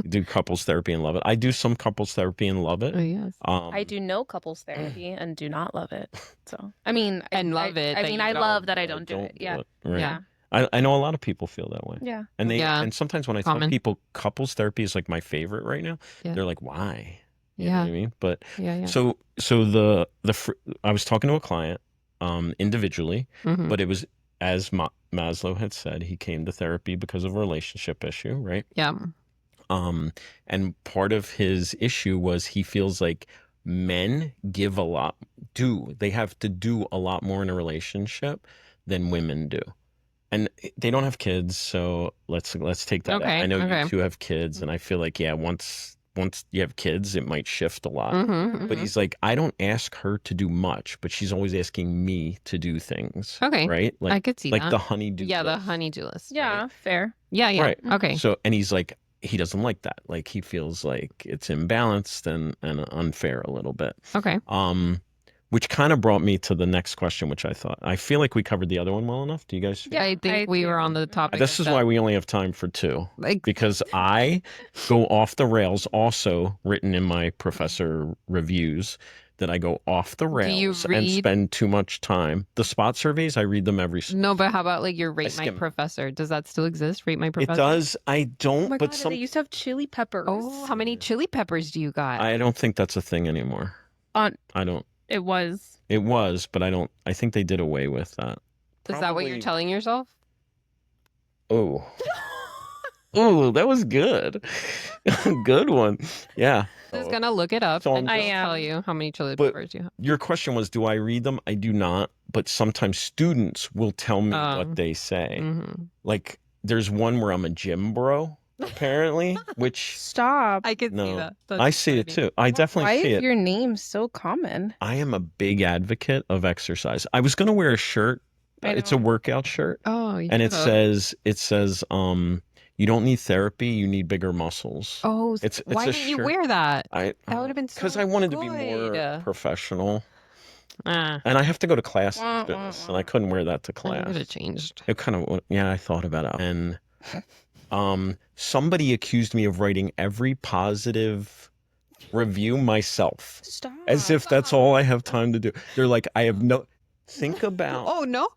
Do couples therapy and love it. I do some couples therapy and love it. Oh, yes. I do no couples therapy and do not love it. So I mean, And I, love it I that mean, you I don't. love that I don't do it. Yeah, Right. yeah, I know a lot of people feel that way. yeah. And Yeah. and sometimes when I tell Common. people couples therapy is like my favorite right now, Yeah. they're like, why? You know Yeah. what I mean? But Yeah. so I was talking to a client individually, Mhm. but it was as Maslow had said, he came to therapy because of a relationship issue, right? Yeah. And part of his issue was he feels like men give a lot, they have to do a lot more in a relationship than women do. And they don't have kids, so let's take that Okay, out. I know okay. you two have kids, and I feel like, yeah, once you have kids, it might shift a lot. Mm-hmm. But he's like, I don't ask her to do much, but she's always asking me to do things. Okay. Right? I could see like that. the honey-do Yeah, the list. honey-do list. Yeah, fair. Yeah, yeah. Right. Okay. So, and he's like, he doesn't like that. Like he feels like it's imbalanced and unfair a little bit. Okay. Which kind of brought me to the next question, which I feel like we covered the other one well enough. Do you guys feel? Yeah, I think we were on the topic. This is why we only have time for two, because I go off the rails. Also written in my professor reviews that I go off the rails and read- spend too much time. The spot surveys, I read them every. No, but how about like your Rate My skim. Professor? Does that still exist? Rate My It Professor? does. I don't. Oh my but god, some. they used to have chili peppers. Oh, how many chili peppers do you got? I don't think that's a thing anymore. On I don't. it was. It was, but I don't. I think they did away with that. Is that what you're telling yourself? Oh. Oh, that was good. Good one. Yeah. Just gonna look it up So and I'm just just- tell you how many chili But- peppers you have. Your question was, do I read them? I do not, but sometimes students will tell me what they say. Mm-hmm. Like, there's one where I'm a gym bro, apparently, which Stop. I can see no, that. I see it too. I definitely Why see is it. your name so common? I am a big advocate of exercise. I was going to wear a shirt. I It's a know. workout shirt. Oh, you And it could've. says, you don't need therapy, you need bigger muscles. Oh, It's why a didn't you shirt. wear that? That would have been so because I wanted to be more good. professional. Ah, And I have to go to class Wah, in fitness, wah, and I wah. couldn't wear that to I class. could have changed. It kind of, yeah, I thought about it. And somebody accused me of writing every positive review myself, Stop. as if that's all I have time to do. They're like, I have no. Think about. Oh no,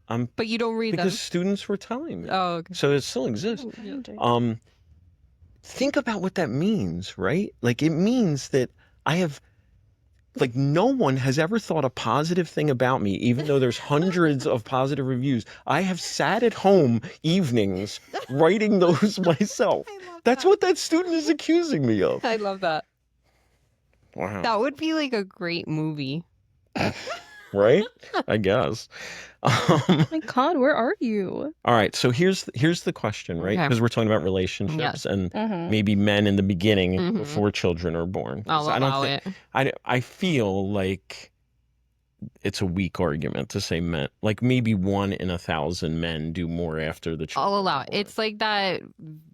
I'm but you don't read because students were telling me. them. Oh, okay. So it still exists. Yeah. Think about what that means, right? Like it means that I have, like, no one has ever thought a positive thing about me, even though there's hundreds of positive reviews. I have sat at home evenings writing those myself. That's what that student is accusing me of. I love that. Wow. That would be like a great movie. Right? I guess. Oh my God, where are you? All right. So here's the question, right? Okay. Because we're talking about relationships Yes. and Mhm. maybe men in the beginning Mhm. before children are born. 'Cause I'll I don't allow think it. I feel like it's a weak argument to say men, like maybe 1 in 1,000 men do more after the children. I'll are allow it. born. It's like that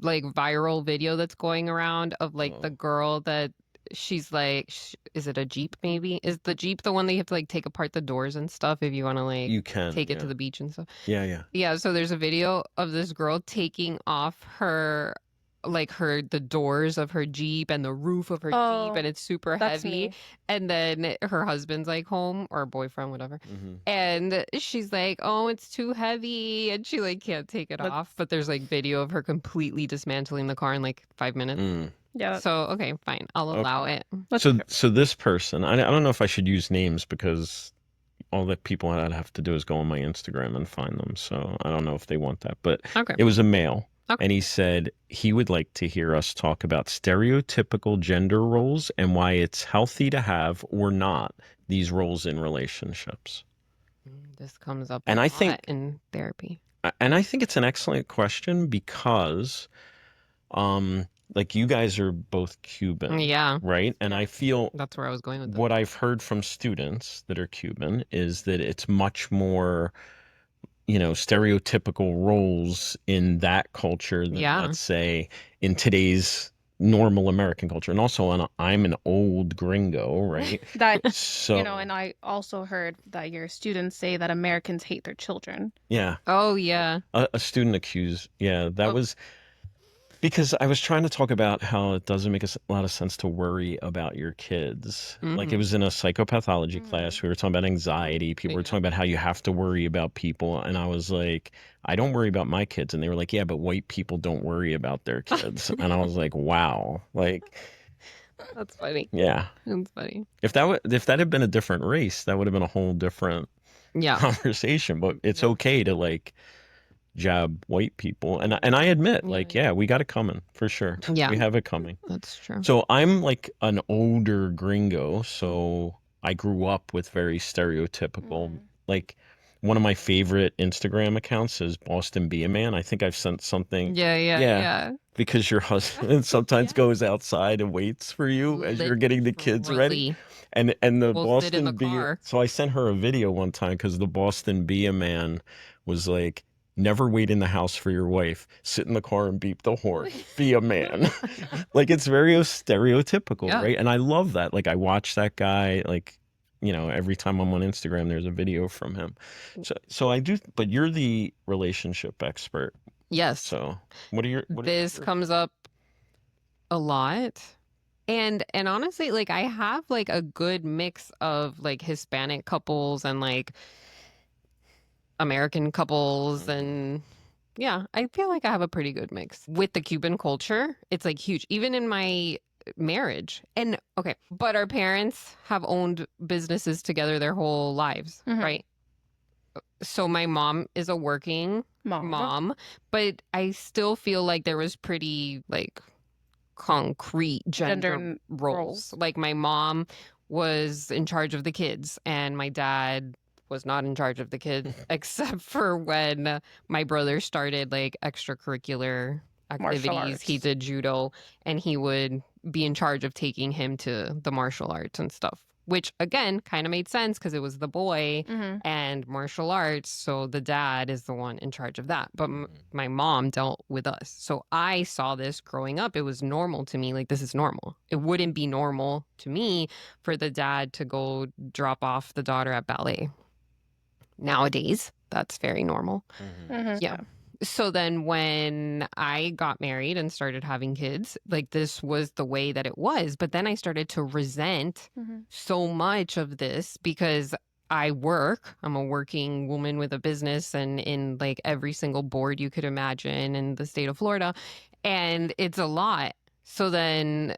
like viral video that's going around of like the girl that she's like, is it a Jeep maybe? Is the Jeep the one that you have to like take apart the doors and stuff if you want to like you can take it to yeah. the beach and stuff? Yeah. Yeah, so there's a video of this girl taking off her the doors of her Jeep and the roof of her Oh, Jeep, and it's super That's heavy. me. And then her husband's like home, or boyfriend, whatever. Mhm. And she's like, oh, it's too heavy. And she like can't take it But- off. But there's like video of her completely dismantling the car in like 5 minutes. Mm. Yeah. So, okay, fine. I'll Okay. allow it. That's So this person, I don't know if I should use names because all that people I'd have to do is go on my Instagram and find them. So I don't know if they want that, but Okay. it was a male. Okay. And he said he would like to hear us talk about stereotypical gender roles and why it's healthy to have or not these roles in relationships. This comes up And a I lot think- in therapy. And I think it's an excellent question because like you guys are both Cuban, Yeah, right? And I feel that's where I was going with this. what I've heard from students that are Cuban is that it's much more, stereotypical roles in that culture than, Yeah. let's say, in today's normal American culture. And also, I'm an old gringo, right? that. So, And I also heard that your students say that Americans hate their children. yeah, Oh, yeah. a student accused. Yeah, that Oh. was because I was trying to talk about how it doesn't make a lot of sense to worry about your kids. Like it Mhm. was in a psychopathology Mhm. class. We were talking about anxiety. People were Yeah. talking about how you have to worry about people. And I was like, I don't worry about my kids. And they were like, yeah, but white people don't worry about their kids. And I was like, wow. Like, That's funny. yeah. That's funny. If that had been a different race, that would have been a whole different Yeah. conversation. But it's Yeah. okay to like jab white people. And I admit, Yeah, like, yeah. yeah, we got it coming for sure. Yeah. We have it coming. That's true. So I'm like an older gringo, so I grew up with very stereotypical. Mm. Like one of my favorite Instagram accounts is Boston Be a Man. I think I've sent something Yeah, yeah, Yeah. yeah. because your husband sometimes Yeah. goes outside and waits for you as you're getting the kids ready. Literally. And the We'll sit in Boston the car. So I sent her a video one time because the Boston Be a Man was like, never wait in the house for your wife. Sit in the car and beep the horn. Be a man. Like it's very stereotypical, Yeah. right? And I love that. Like I watch that guy. Like every time I'm on Instagram, there's a video from him. So I do. But you're the relationship expert. Yes. So what are your? This comes up a lot. And honestly, like I have like a good mix of like Hispanic couples and like American couples, and yeah, I feel like I have a pretty good mix. With the Cuban culture, it's like huge, even in my marriage. And okay, but our parents have owned businesses together their whole lives, Mhm. right? so my mom is a working mom, but I still feel like there was pretty like concrete gender roles. Like my mom was in charge of the kids and my dad was not in charge of the kids except for when my brother started like extracurricular activities. He did judo and he would be in charge of taking him to the martial arts and stuff, which again kind of made sense because it was the boy and martial arts. So the dad is the one in charge of that. But my mom dealt with us. So I saw this growing up. It was normal to me. Like, this is normal. It wouldn't be normal to me for the dad to go drop off the daughter at ballet. Nowadays, that's very normal. Yeah. So then when I got married and started having kids, like this was the way that it was. But then I started to resent so much of this because I work. I'm a working woman with a business and in like every single board you could imagine in the state of Florida. And it's a lot. So then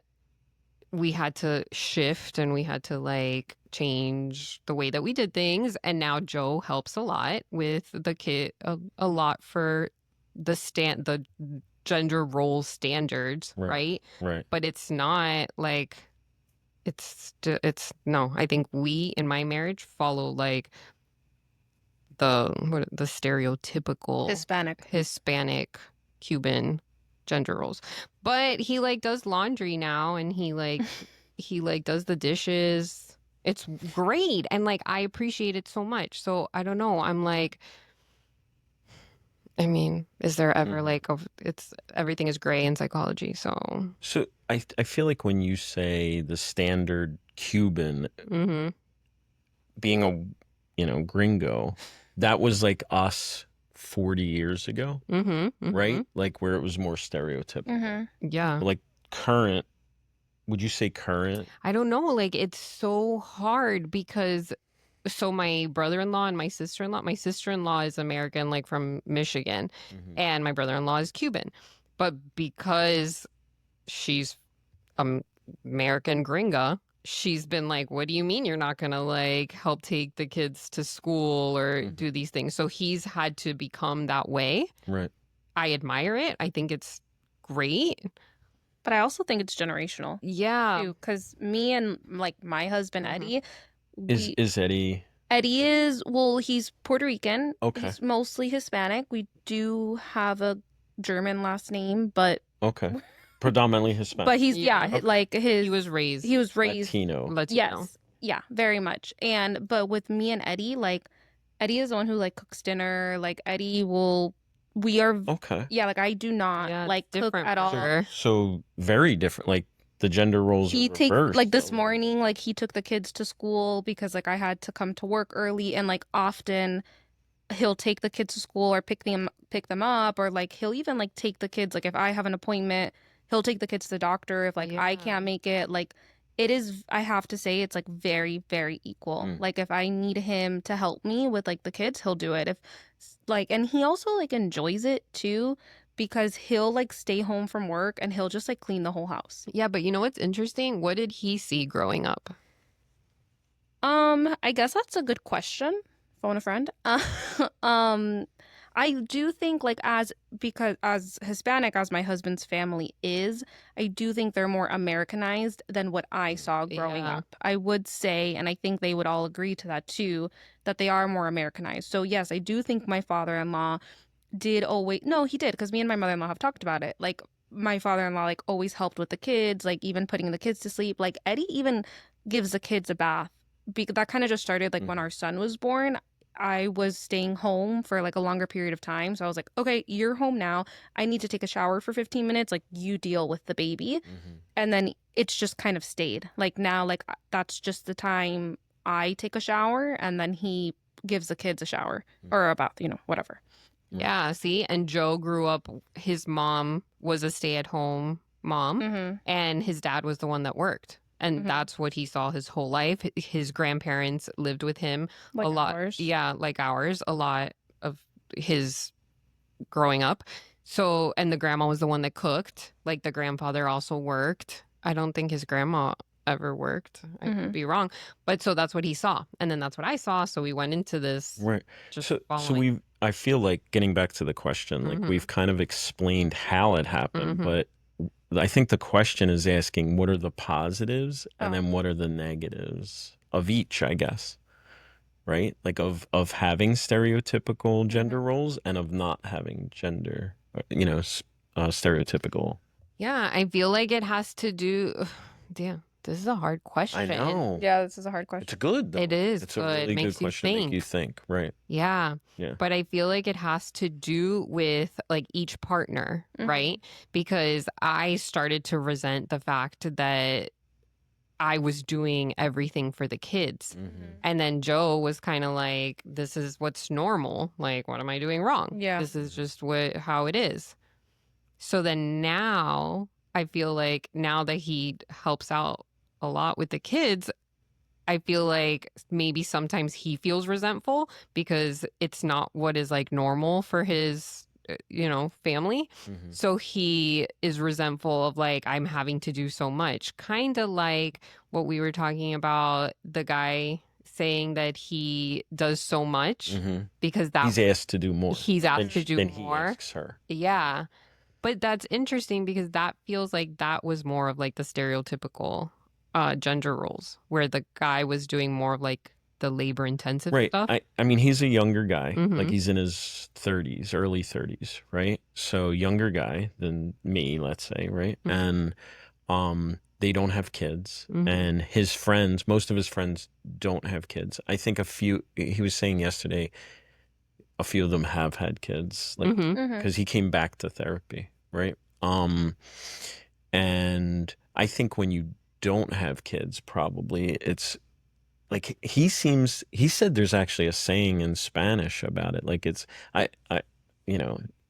we had to shift and we had to like change the way that we did things. And now Joe helps a lot with the kid, a lot for the gender role standards, right? Right. But it's not like it's no. I think we in my marriage follow like the stereotypical Hispanic Cuban gender roles. But he like does laundry now and he like does the dishes. It's great and like I appreciate it so much. So I don't know. I'm like, I mean, is there ever like it's everything is gray in psychology? So I feel like when you say the standard Cuban being a gringo, that was like us 40 years ago, right? Like where it was more stereotypical. Yeah. Like current, would you say current? I don't know. Like it's so hard because so my brother-in-law and my sister-in-law is American, like from Michigan, and my brother-in-law is Cuban. But because she's American gringa, she's been like, what do you mean you're not gonna like help take the kids to school or do these things? So he's had to become that way. Right. I admire it. I think it's great. But I also think it's generational. Yeah. Because me and like my husband, Eddie, Is Eddie? Eddie is, well, he's Puerto Rican. Okay. He's mostly Hispanic. We do have a German last name, but okay. Predominantly Hispanic. But he's like he was raised Latino. Yes. Yeah, very much. But with me and Eddie, like Eddie is the one who like cooks dinner. Like Eddie we are okay. Yeah, like I do not like cook at all. Sure. So very different. Like the gender roles are takes reversed, like this morning, like he took the kids to school because like I had to come to work early, and like often he'll take the kids to school or pick them up, or like he'll even like take the kids, like if I have an appointment, he'll take the kids to the doctor if like I can't make it. Like it is, I have to say, it's like very, very equal. Like if I need him to help me with like the kids, he'll do it. If like, and he also like enjoys it too, because he'll like stay home from work and he'll just like clean the whole house. Yeah, but you know what's interesting? What did he see growing up? I guess that's a good question. Phone a friend. I do think like because as Hispanic as my husband's family is, I do think they're more Americanized than what I saw growing up. I would say, and I think they would all agree to that too, that they are more Americanized. So yes, I do think my father-in-law did always, no, he did, because me and my mother-in-law have talked about it. Like my father-in-law like always helped with the kids, like even putting the kids to sleep. Like Eddie even gives the kids a bath. That kind of just started like when our son was born. I was staying home for like a longer period of time. So I was like, okay, you're home now. I need to take a shower for 15 minutes. Like you deal with the baby. And then it's just kind of stayed. Like now, like that's just the time I take a shower, and then he gives the kids a shower or a bath, whatever. Yeah, see? And Joe grew up, his mom was a stay-at-home mom, and his dad was the one that worked. And that's what he saw his whole life. His grandparents lived with him like a lot. Ours. Yeah, like ours, a lot of his growing up. So, and the grandma was the one that cooked. Like the grandfather also worked. I don't think his grandma ever worked. I Mhm. could be wrong. But so that's what he saw. And then that's what I saw. So we went into this Right. just So following. I feel like getting back to the question, like Mhm. we've kind of explained how it happened, Mhm. but I think the question is asking what are the positives and Oh. then what are the negatives of each, I guess. Right? Like of having stereotypical gender roles and of not having gender, stereotypical. Yeah, I feel like it has to do. Damn, this is a hard question. I know. Yeah, this is a hard It's question. good though. It is It's a good. really good Makes you question to make you think. think. Right. Yeah. Yeah. But I feel like it has to do with like each partner, Mhm. right? Because I started to resent the fact that I was doing everything for the kids. Mhm. And then Joe was kind of like, this is what's normal. Like, what am I doing wrong? Yeah. This is just how it is. So then now I feel like now that he helps out a lot with the kids, I feel like maybe sometimes he feels resentful because it's not what is like normal for his, family. Mhm. So he is resentful of like, I'm having to do so much. Kind of like what we were talking about, the guy saying that he does so much Mhm. because He's asked to do more. he's asked to do than he more. asks her. Yeah. But that's interesting because that feels like that was more of like the stereotypical gender roles where the guy was doing more of like the labor intensive Right. stuff. I mean, he's a younger guy. Like Mhm. he's in his 30s, early 30s, right? So younger guy than me, let's say, right? Mhm. And they don't have kids. Mhm. And his friends, most of his friends don't have kids. I think he was saying yesterday, a few of them have had kids, like Mhm. Mhm. because he came back to therapy, right? And I think when you don't have kids, probably it's like he said there's actually a saying in Spanish about it. Like I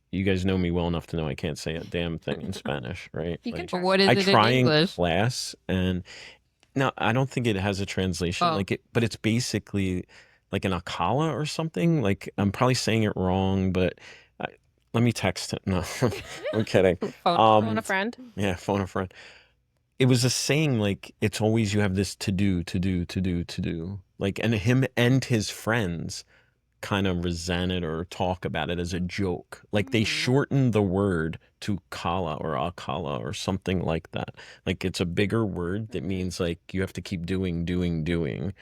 you guys know me well enough to know I can't say a damn thing in Spanish, right? You can Like try. What is I it in try in English? class and no, I don't think it has a translation Oh. but it's basically like an akala or something. Like I'm probably saying it wrong, but let me text him. No, I'm kidding. Phone a friend. Yeah, phone a friend. It was a saying like it's always you have this to do, to do, to do, to do. Like and him and his friends kind of resent it or talk about it as a joke. Like they Mhm. shorten the word to kala or akala or something like that. Like it's a bigger word that means like you have to keep doing, doing, doing.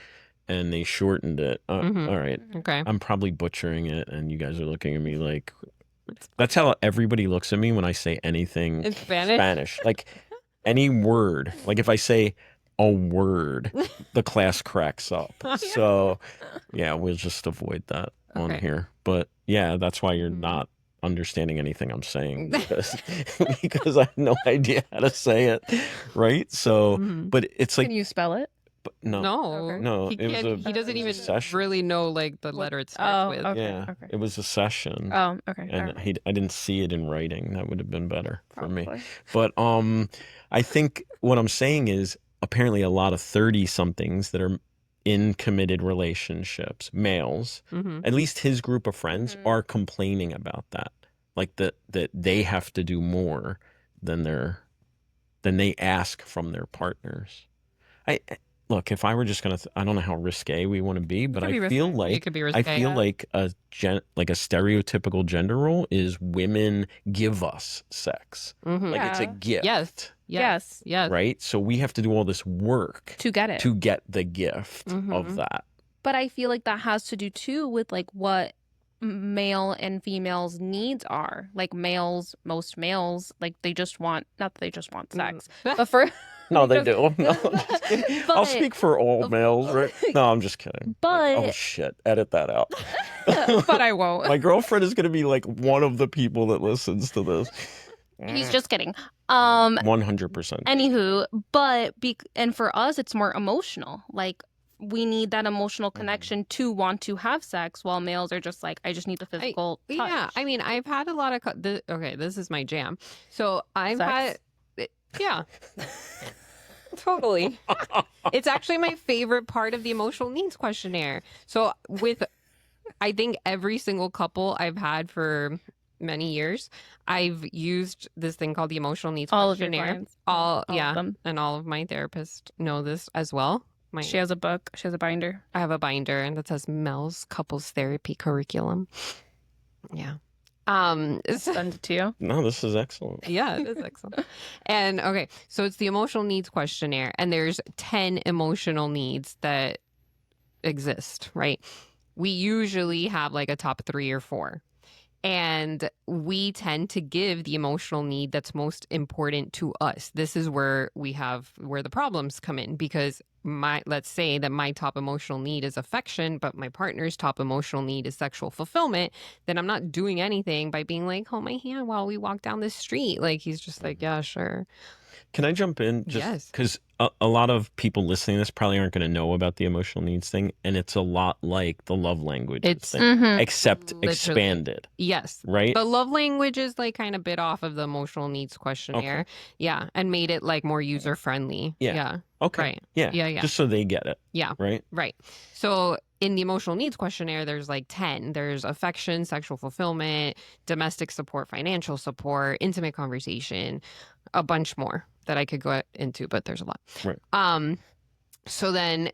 And they shortened it. Mhm. All right. Okay. I'm probably butchering it and you guys are looking at me like that's how everybody looks at me when I say anything In Spanish? Like any word. Like if I say a word, the class cracks up. So yeah, we'll just avoid that on Okay. here. But yeah, that's why you're Mhm. not understanding anything I'm saying because I have no idea how to say it. Right? So Mhm. but it's like Can you spell it? no. No. No, He it was can't. He doesn't it even was a session. really know like the letter it starts with. Okay. Yeah, Okay. it was a session. Oh, okay. And I didn't see it in writing. That would have been better for me. Probably. But I think what I'm saying is apparently a lot of 30 somethings that are in committed relationships, males, Mhm. at least his group of friends Mhm. are complaining about that. Like that they have to do more than they ask from their partners. Look, if I were just gonna, I don't know how risque we want to be, but could be I feel risque. like It could be I risque. feel like a stereotypical gender role is women give us sex, Mhm. like it's a Yeah. gift, Yes. Yes. Yes. right? So we have to do all this work To get it. to get the gift of Mhm. that. But I feel like that has to do too with like what male and females needs are. Like most males, like they just want, not that they just want sex, but for No, they just- do. No, I'm just kidding. I'll But- speak for all males, right? No, I'm just kidding. Like, oh But- shit, edit that out. but I won't. My girlfriend is gonna be like one of the people that listens to this. He's just kidding. 100%. Anywho, and for us, it's more emotional. Like we need that emotional connection to want to have sex, while males are just like, I just need the physical touch. Yeah, I mean, I've had a lot of. Okay, this is my jam. So I've Sex? had. Yeah. Totally. It's actually my favorite part of the emotional needs questionnaire. So I think every single couple I've had for many years, I've used this thing called the emotional needs All of your questionnaire. clients. All of yeah, them. and all of my therapists know this as well. She has a book. She has a binder. I have a binder and that says Mel's couples therapy curriculum. Yeah. Send it to you. No, this is excellent. Yeah, it is excellent. And okay, so it's the emotional needs questionnaire, and there's 10 emotional needs that exist, right? We usually have like a top 3 or 4. And we tend to give the emotional need that's most important to us. This is where the problems come in, because let's say that my top emotional need is affection, but my partner's top emotional need is sexual fulfillment. Then I'm not doing anything by being like, hold my hand while we walk down the street. Like, he's just like, yeah, sure. Can I jump in? Just Yes. because a lot of people listening to this probably aren't going to know about the emotional needs thing, and it's a lot like the love languages It's thing, except literally expanded, yes. right? The love language is like kind of bit off of the emotional needs questionnaire. Okay. Yeah. And made it like more user friendly. Yeah. Yeah. Okay. Right. Yeah. Yeah. Just so they get it. Yeah. Right. Right. So in the emotional needs questionnaire, there's like 10. There's affection, sexual fulfillment, domestic support, financial support, intimate conversation, a bunch more that I could go into, but there's a lot. Right. So then,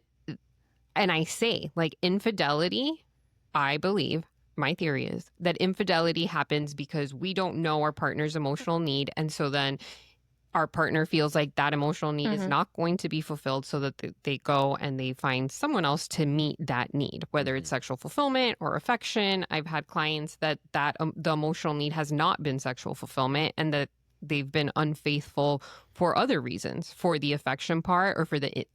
and I say like infidelity, I believe, my theory is that infidelity happens because we don't know our partner's emotional need. And so then our partner feels like that emotional need is not going to be fulfilled, so that they go and they find someone else to meet that need, whether it's sexual fulfillment or affection. I've had clients that the emotional need has not been sexual fulfillment, and that they've been unfaithful for other reasons, for the affection part or for the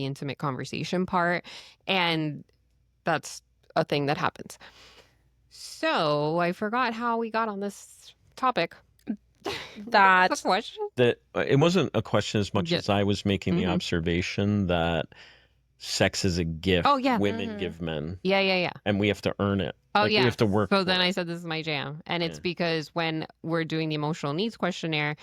intimate conversation part. And that's a thing that happens. So I forgot how we got on this topic. That's a question. That it wasn't a question as much Yeah. as I was making the observation that sex is a gift. Oh, yeah. Women give men. Yeah. And we have to earn it. Oh, Like, yeah. we have to work. So for then it. I said, this is my jam. And it's Yeah. because when we're doing the emotional needs questionnaire,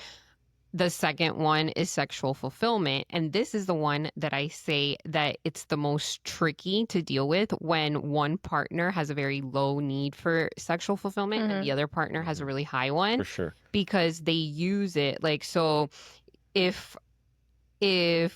the second one is sexual fulfillment. And this is the one that I say that it's the most tricky to deal with when one partner has a very low need for sexual fulfillment and the other partner has a really high one. For sure. Because they use it like, so if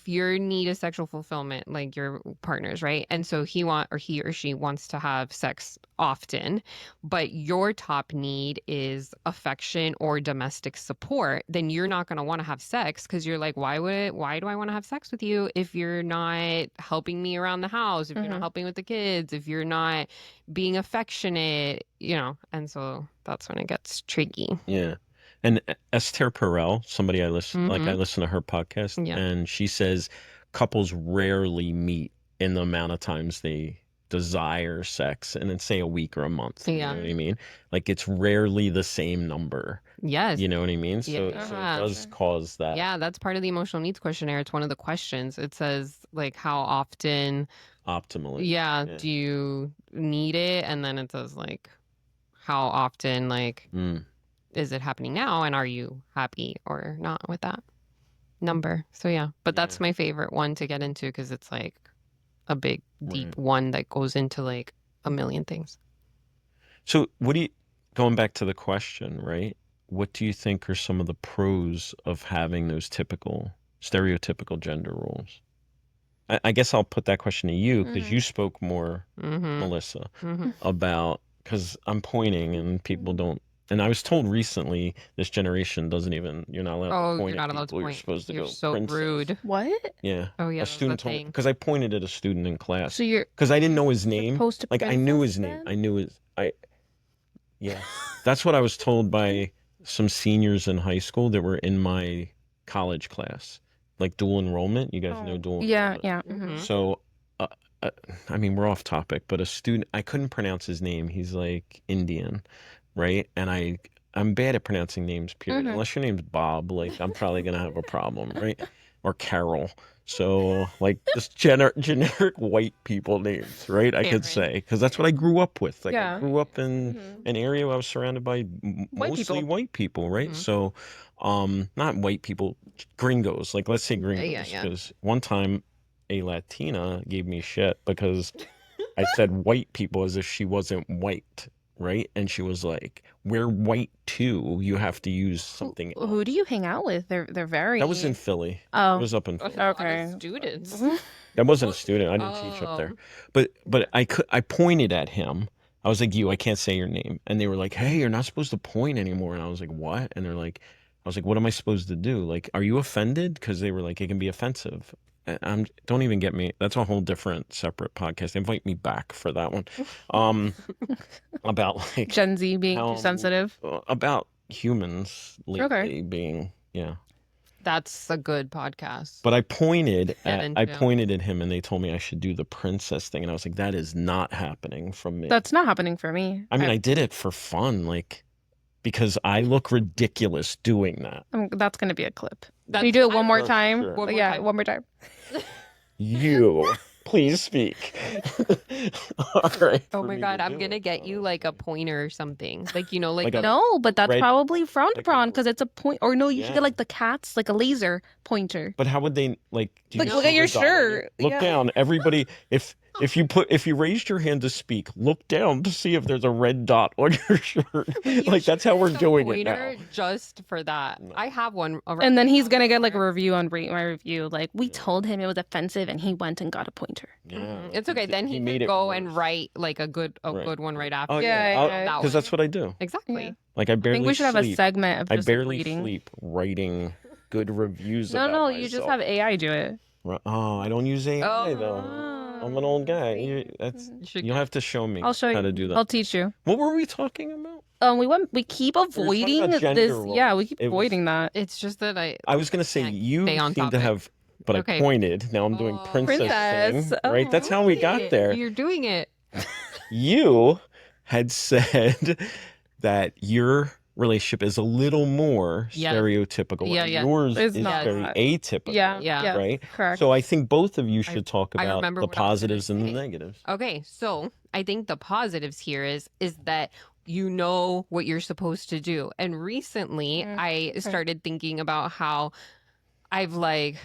your need is sexual fulfillment, like your partner's, right? And so he or she wants to have sex often, but your top need is affection or domestic support, then you're not going to want to have sex, because you're like, why do I want to have sex with you if you're not helping me around the house, if you're not helping with the kids, if you're not being affectionate, and so that's when it gets tricky. Yeah. And Esther Perel, somebody I listen to her podcast, and she says couples rarely meet in the amount of times they desire sex, and then say a week or a month. You know what I mean? Like, it's rarely the same number. Yes. You know what I mean? So it does cause that. Yeah, that's part of the emotional needs questionnaire. It's one of the questions. It says like, how often optimally. Yeah, do you need it? And then it says like, how often is it happening now, and are you happy or not with that number? So yeah, but that's my favorite one to get into, because it's like a big deep one that goes into like a million things. So going back to the question, right? What do you think are some of the pros of having those stereotypical gender roles? I guess I'll put that question to you, because you spoke more, Melissa, about, because I'm pointing and people don't. And I was told recently, this generation doesn't even, you're not allowed to point you're not at allowed people. to point. You're supposed to You're go, so princess. rude. What? Yeah. Oh yeah. A student told me, because I pointed at a student in class. So you're because I didn't know his name. supposed to Like, I knew his princess name. I knew yeah. That's what I was told by some seniors in high school that were in my college class. Like dual enrollment. You guys know dual enrollment? Yeah. So, I mean, we're off topic, but a student, I couldn't pronounce his name. He's like Indian, right? And I'm bad at pronouncing names, period. Unless your name's Bob, like, I'm probably going to have a problem, right? Or Carol. So, like, just generic white people names, right? I could say, because that's what I grew up with. Like, I grew up in an area where I was surrounded by mostly white people, right? So, not white people, gringos. Like, let's say gringos, because one time a Latina gave me shit because I said white people as if she wasn't white. right? And she was like, we're white too. You have to use something else. Who do you hang out with? They're very. That was in Philly. It Oh, was up in Philly. A lot of Okay. students. That wasn't a student. I didn't teach up there. But I pointed at him. I was like, I can't say your name. And they were like, hey, you're not supposed to point anymore. And I was like, what? And they're like, I was like, what am I supposed to do? Like, are you offended? Because they were like, it can be offensive. Don't even get me. That's a whole different separate podcast. Invite me back for that one. About like Gen Z being how- too sensitive. about humans lately being, yeah. That's a good podcast. But I pointed Kevin, at too. him, and they told me I should do the princess thing, and I was like, that is not happening from me. That's not happening for me. I mean, I did it for fun, like, because I look ridiculous doing that. That's going to be a clip. That's- Can you do it one more Sure, time? sure. One more Yeah, time. one more time. You, please speak. All right. Oh for my me God, to I'm do gonna it. get you like a pointer or something. Like, you know, like, Like a- No, but that's Red- probably frowned like a- upon because it's a point. Or no, you should Yeah. get like the cats, like a laser pointer. But how would they like? Do you Like, see look at your the dot on shirt. Look Yeah. down, everybody. If you raised your hand to speak, look down to see if there's a red dot on your shirt. You Like that's how we're should doing get a it now. pointer just for that. No. I have one. And then he's gonna get like a review on Rate My Review. Like, we told him it was offensive, and he went and got a pointer. Yeah, It's okay. Then he made could it go worse. and write like a good Right. one right after. Oh Yeah, yeah, yeah, that because that's what I do. Exactly. Yeah. Like I I barely think we should have a sleep. segment of I just barely reading. sleep writing good reviews. No, about no, you just myself. have AI do it. Oh, I don't use AI Oh. though. I'm an old guy. You'll have to show me I'll show you how to do that. I'll teach you. What were we talking about? We keep talking avoiding about gender this. roles. Yeah, we keep It was- avoiding that. It's just that I was gonna say Can't you stay on seem to topic. have, but Okay. I pointed. Now I'm doing Oh. princess Princess. thing, right? That's how we got there. You're doing it. You had said that your relationship is a little more Yeah. stereotypical. Yeah, and yeah. yours It's is not. very atypical. Yeah, Yeah. yeah, Right? correct. So I think both of you should I- talk I about remember the what I was gonna positives and the say. negatives. Okay, so I think the positives here is that you know what you're supposed to do. And recently I started thinking about how I've like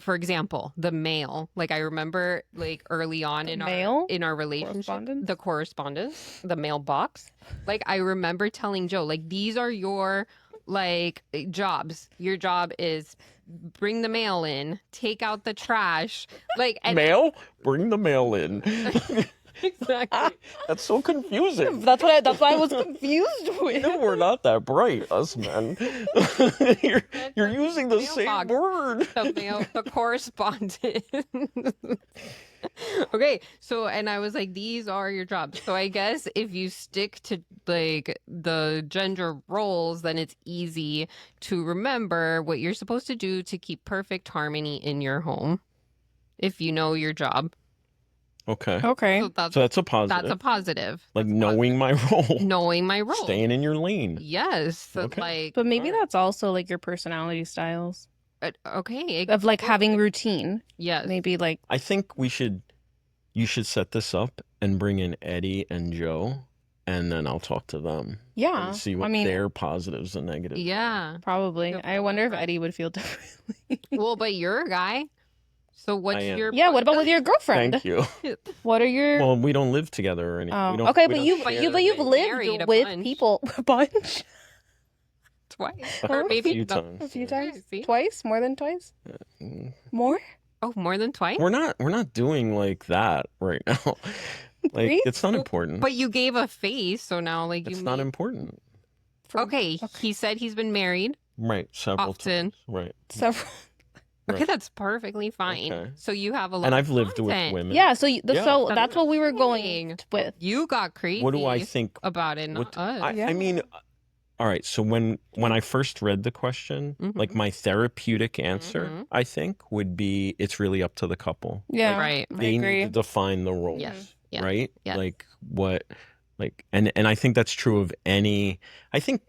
for example, the mail. Like I remember like early on in mail? our relationship, Correspondence? the correspondence, the mailbox. Like I remember telling Joe, like these are your like jobs. Your job is bring the mail in, take out the trash, like and Mail? Bring the mail in. exactly. That's so confusing. That's why I was confused with. No, we're not that bright, us men. you're using the same Mailbox. word. The correspondent. Okay, so and I was like, these are your jobs. So I guess if you stick to like the gender roles, then it's easy to remember what you're supposed to do to keep perfect harmony in your home. If you know your job, Okay. Okay. so that's So that's a positive. a positive. like That's a knowing my role. positive. Knowing my role. Staying in your lane. Yes, so, Okay. like But maybe Alright. that's also like your personality styles okay, of like having routine. yes. Maybe like I think you should set this up and bring in Eddie and Joe, and then I'll talk to them yeah. and see what I mean, their positives and negatives. Yeah. probably. You'll I feel wonder if different. Eddie would feel differently. Well, but you're a guy. So what's I am. your Yeah. What about with your girlfriend? Thank you. What are your? Well, we don't live together or anything. We Oh, don't, okay, we but don't you've share you've anything. Married lived a with bunch. people a bunch, twice? Huh? Or a maybe few the- times. a few times, See? twice, more than twice, Mm. more. Oh, more than twice? We're not doing like that right now. Like Three? it's not important. But you gave a face, so now like you It's not made- important. Okay, he said he's been married. Right. Several Often. times. Right. Several. Okay, Right. that's perfectly fine. Okay. So you have a lot And of I've lived with content. women. Yeah. So Yeah. so That's that's what we were going saying. with. You got crazy. What do I think? about it? What, Not us. I Yeah. mean, all right. So when I first read the question, Mhm. like my therapeutic answer, Mhm. I think would be it's really up to the couple. Yeah. Right. I They agree. need to define the roles. Yes. Yeah. Right. Yeah. Like what, like, and I think that's true of any. I think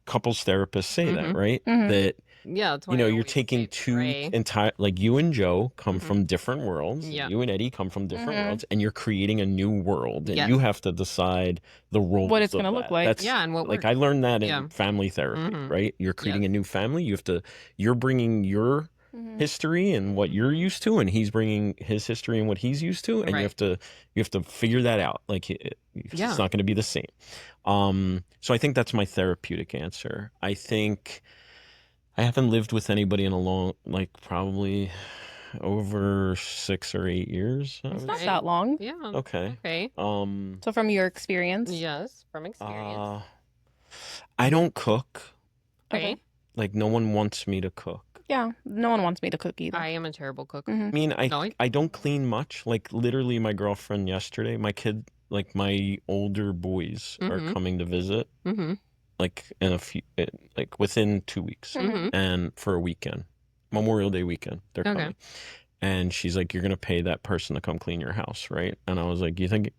couples therapists say that, Mhm. right? Mhm. That Yeah. That's why you know I you're always taking say two pray. entire, like you and Joe come Mhm. from different worlds. Yeah. You and Eddie come from different Mhm. worlds, and you're creating a new world, and Yes. you have to decide the roles. What it's of gonna look that. like. That's, Yeah, and what like works. I learned that in Yeah. family therapy, Mhm. right? You're creating a new family. You're bringing your Mhm. history and what you're used to, and he's bringing his history and what he's used to, and Right. you have to figure that out. Like it's Yeah. not going to be the same. So I think that's my therapeutic answer. I think I haven't lived with anybody in a long, like probably over 6 or 8 years. I It's would not say. that long. Yeah. Okay. Okay. So from your experience. Yes, from experience. I don't cook. Okay. Like no one wants me to cook. Yeah. No one wants me to cook either. I am a terrible cook. I Mhm. mean, No, I don't clean much. Like literally, my girlfriend yesterday, my kid, like my older boys are Mhm. coming to visit, Mm-hmm. like in a few, like within 2 weeks, Mm-hmm. and for a weekend, Memorial Day weekend, they're Okay. coming. And she's like, "You're gonna pay that person to come clean your house, right?" And I was like, "You think?"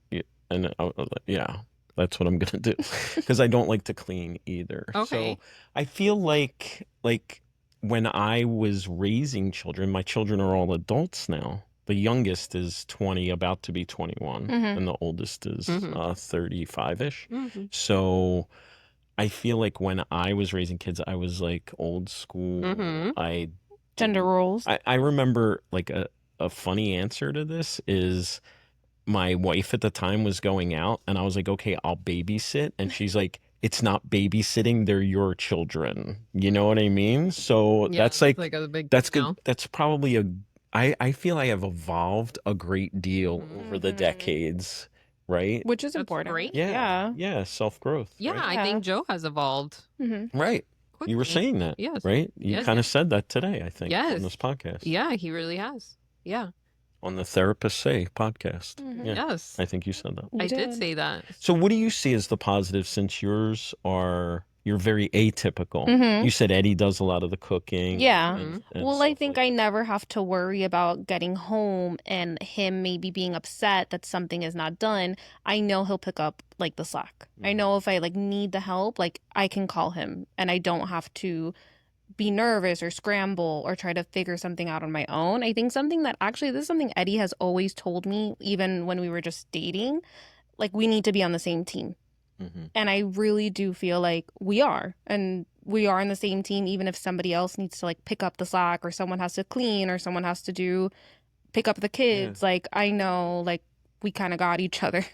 And I was like, "Yeah, that's what I'm gonna do," because I don't like to clean either. Okay. So I feel like when I was raising children, my children are all adults now. The youngest is 20, about to be 21, Mhm. and the oldest is Mhm. 35-ish. Mm-hmm. So I feel like when I was raising kids, I was like old school. Mhm. I Gender roles. I remember like a funny answer to this is my wife at the time was going out and I was like, okay, I'll babysit. And she's like, it's not babysitting, they're your children. You know what I mean? So Yeah, that's like, a big that's thing good. now. That's probably I feel I have evolved a great deal over the Mhm. decades, right? Which is That's important. great. Yeah. Yeah. Self-growth. Yeah, Right. I Yeah. think Joe has evolved Mm-hmm. Right. You were quickly. saying that, Yes. right? You Yes, kind of yes. said that today, I think, Yes. on this podcast. Yeah, he really has. Yeah. On the Therapist Say podcast. Mhm. Yeah, Yes. I think you said that. I did say that. So what do you see as the positive since you're very atypical? Mhm. You said Eddie does a lot of the cooking. Yeah. and Well, I stuff think like I that. never have to worry about getting home and him maybe being upset that something is not done. I know he'll pick up like the slack. I know if I like need the help, like I can call him and I don't have to be nervous or scramble or try to figure something out on my own. I think something that actually this is something Eddie has always told me even when we were just dating, like we need to be on the same team. Mhm. And I really do feel like we are. And we are in the same team, even if somebody else needs to like pick up the slack or someone has to clean or someone has to pick up the kids. Like I know like we kind of got each other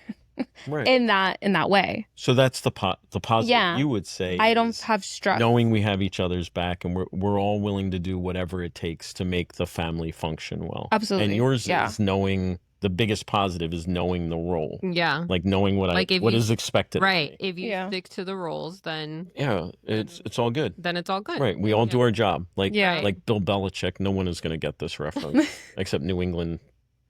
Right. in that way. So that's the positive Yeah. you would say. I don't is have stress. knowing we have each other's back and we're all willing to do whatever it takes to make the family function well. Absolutely. And yours Yeah. is knowing the biggest positive is knowing the role. Yeah. Like knowing what Like if what you- is expected. Right. Of me. If you Yeah. stick to the rules, then Yeah, it's all good. it's all good. Right. We all do our job. Like Yeah. like Bill Belichick, no one is going to get this reference except New England